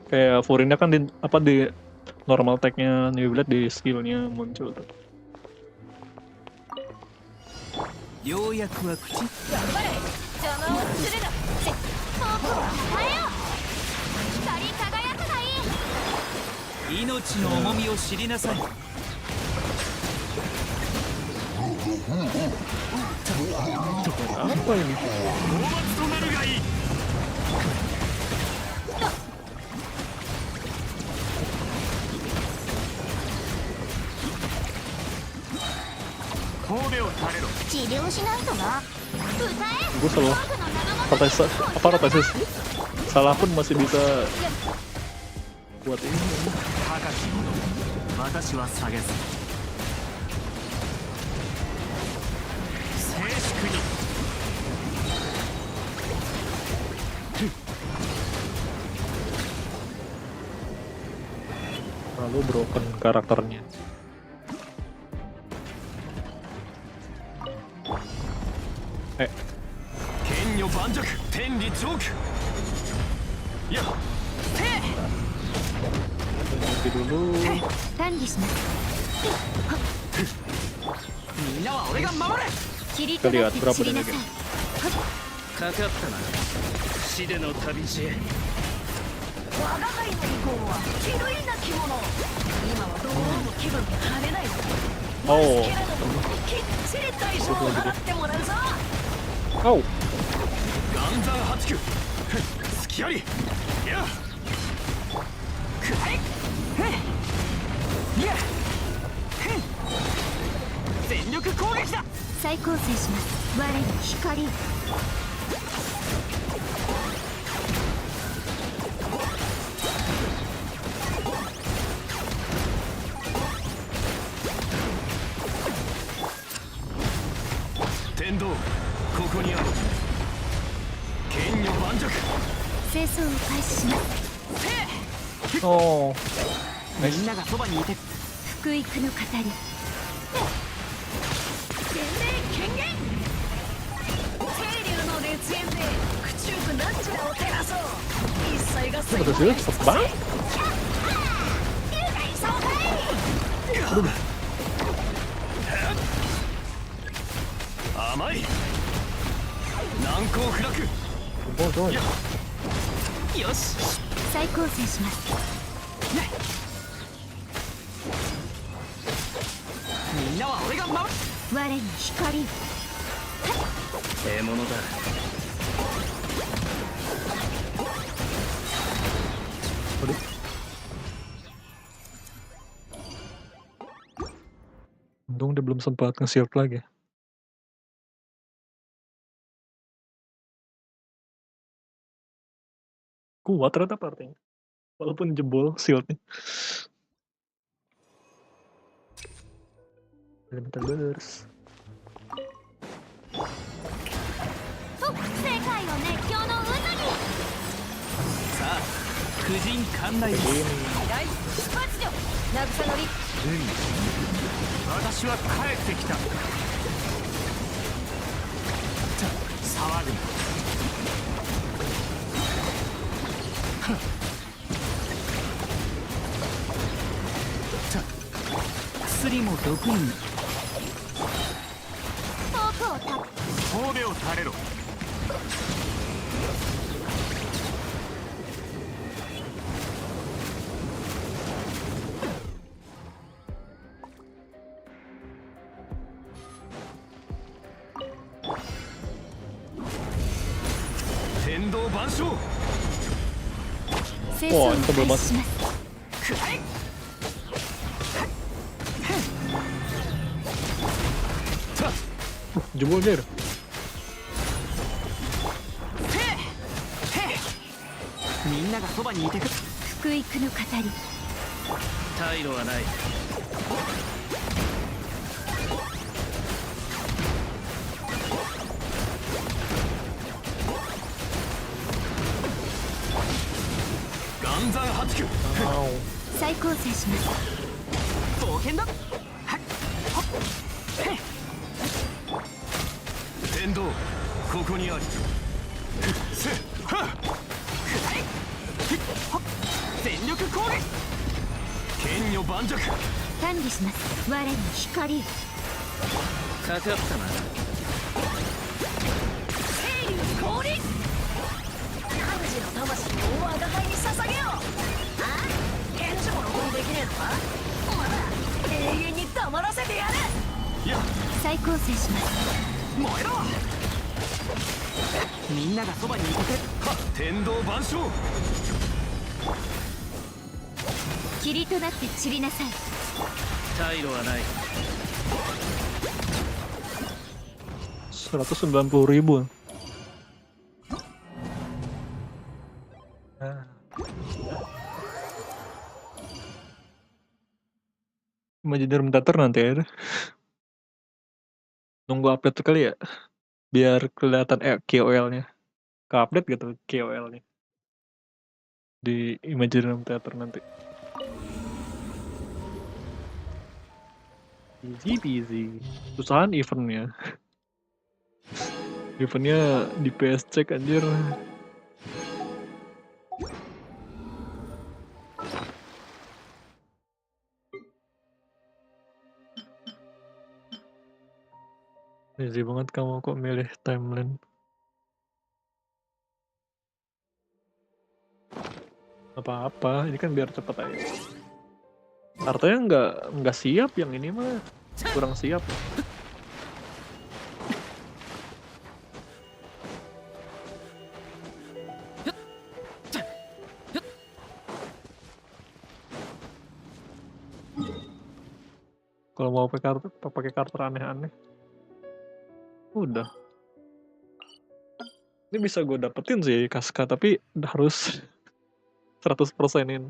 Kayak Furinnya kan di normal tag-nya New Blade di skill-nya muncul tuh. ようやくは口邪魔をするな遠くを与えよう光り輝くがいい命の重みを知りなさい。やっぱりとなるがいい。神戸を垂れろ。治療しないとな歌え gue selalu 僕の生も rotasis salah pun masih bisa buat ini. 高き者私は下げず静粛に Lalu broken karakternya. Eh, 剣女盤石天理チョークいや ganti dulu. 管理しますみんなは俺が守れ。切り取って知りなさいかかったな死での旅路へ。我が輩の意向は気類な着物。今はどうも気分が晴れないのだ。 Oh, けれどもきっちり代償を払ってもらうぞ。 oh, 岩山八九隙あり。いやくらえ。いや全力攻撃だ。再構成します我に光天道ここにある。剣女盤石。清掃を開始します oh. みんながそばにいて。福育の語り伝令権限。清流の熱源で口中くなんちらを照らそう。一切が Ini betul sih, cepet banget. 甘い難攻不落。 Oh, coy. よし再構成しますみんなは俺が守る。我に光獲物だ。 Untung dia belum sempat nge-shield lagi. Kuat ternyata partinya. Walaupun jebol shieldnya. Elemental burst. と世界を熱狂の渦にさあ婦人艦内です。大出発よ慰乗り。私は帰ってきた。騒ぐな。薬も毒に。遠くをた神戸を垂れろ。天道万象。清掃を開始しますくらえ。Jebol dia. みんながそばにいてく。福育の語り退路はない。岩再構成します冒険だはっほっへっ天道ここにありせっはっくらいひっほっ全力攻撃剣女盤石管理します我に光かかったな清流降臨汝の魂を我が輩に捧げようあ返事もろくにできねえのかまだ永遠に黙らせてやるや再構成します燃えろみんながそばにいてはっ天道万象霧となって散りなさい退路はない190.000. Mau jadi room nanti ya. Nunggu update kali ya. Biar kelihatan KOL-nya. Ke-update gitu KOL-nya. Di Imaginary Room Theater nanti. Easy peasy. Susahan eventnya. Eventnya di PS Check anjir. Easy banget kamu kok milih timeline. Apa-apa, ini kan biar cepet aja. Artinya nggak siap yang ini mah. Kurang siap. Kalau mau pakai karakter aneh-aneh, udah. Ini bisa gue dapetin sih Kaska, tapi harus 100%-in.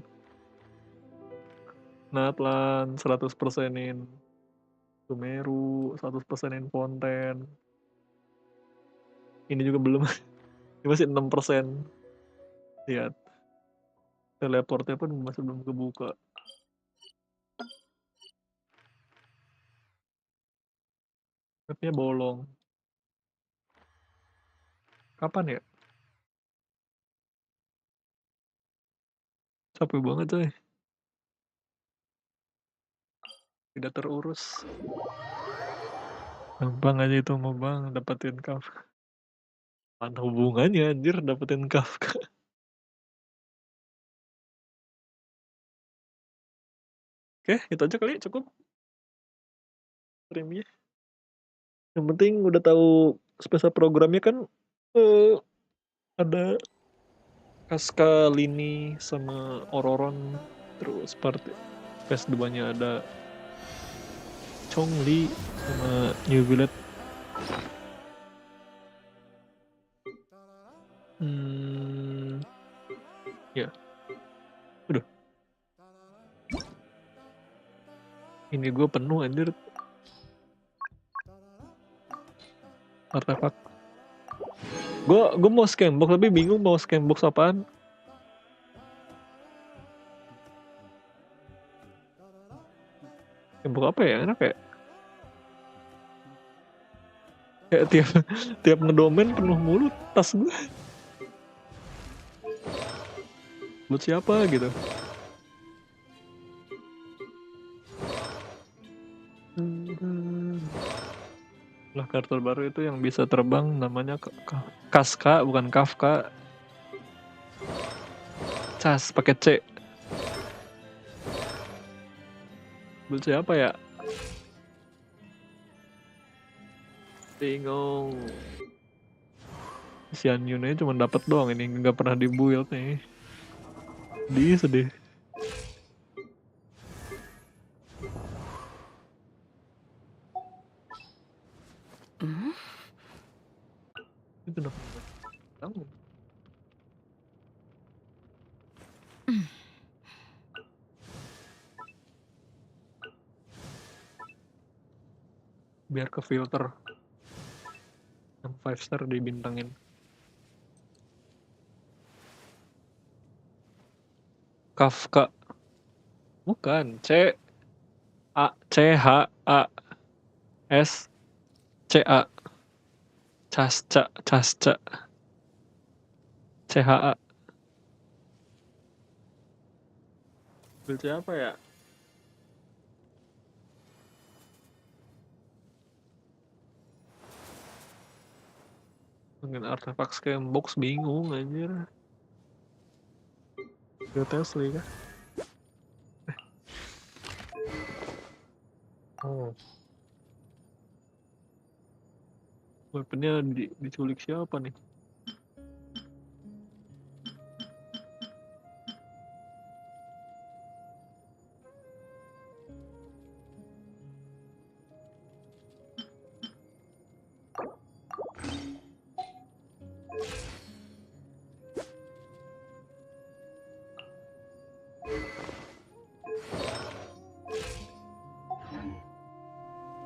Natlan 100%-in. Sumeru 100%-in Fonten. Ini juga belum. Ini masih 6%. Lihat. Teleportnya pun masih belum kebuka. Mapnya bolong. Kapan ya? Capek banget coy. Tidak terurus. Gampang aja itu mau bang dapetin Kafka. Mana hubungannya anjir dapetin Kafka. Oke, itu aja kali cukup. Streamnya. Yang penting udah tahu spesial programnya kan ada Kaska, Lini, sama Ororon. Terus PS2-nya ada Chongli sama New Village. Ya. Udah. Ini gue penuh anjir. Artefak. Gue mau scanbox tapi bingung mau scanbox apaan. Scanbox apa ya? Enak ya? Kayak tiap ngedomen penuh mulu tas gue. Buat siapa gitu? Lah karakter baru itu yang bisa terbang namanya Kaska bukan Kafka. Cas pakai C. Buat siapa ya? Bingung. Si Anyunnya cuma dapat doang ini nggak pernah dibuild nih. Sedih. Itu dong. Tahu. Biar ke filter yang 5 star dibintangin. Kafka. Bukan, CHASCA. Casca. CHA. Build siapa ya? Dengan artefak Scambox bingung anjir. Tesla kah? Oh. Weaponnya diculik siapa nih?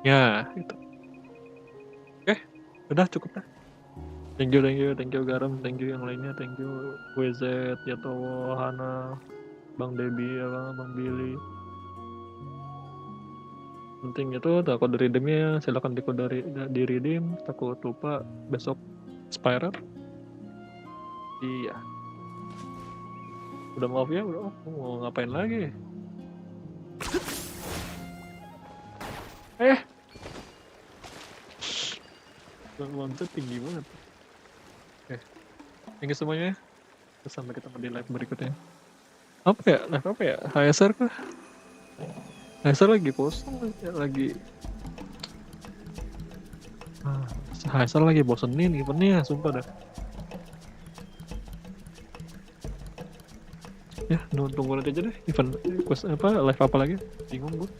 Ya, itu. Oke, udah cukup dah. Thank you Garam, thank you yang lainnya, thank you WZ, Yatowo, Hana, Bang Debi, Bang Billy. Penting itu kode redeemnya silakan di redeem, takut lupa besok expired. Iya. Udah maaf ya, udah mau ngapain lagi? Loncat tinggi banget. Oke. Thank you semuanya. Sampai ketemu di live berikutnya. Apa ya? Live apa ya? HSR kah? HSR lagi kosong lagi. HSR lagi bosenin eventnya, sumpah dah. Ya, tunggu nanti aja deh event live apa lagi? Bingung gue.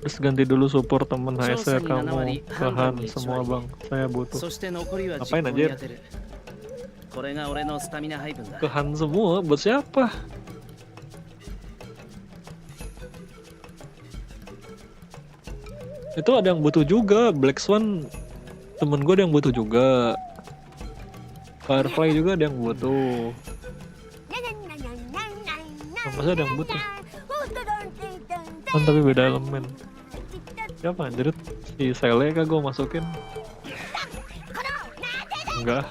Terus ganti dulu support temen HSR kamu, bahan semua bang, saya butuh. Ngapain aja? Kehan semua, buat siapa? Itu ada yang butuh juga, Black Swan temen gue ada yang butuh juga. Firefly juga ada yang butuh. Masa ada yang butuh? Tapi beda elemen. Siapa anjir? Si Sele kah gue masukin? Enggak.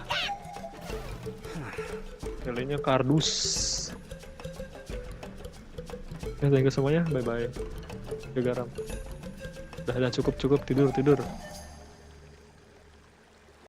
Selenya kardus. Ya, thank you semuanya. Bye bye. Garam. Udah cukup tidur.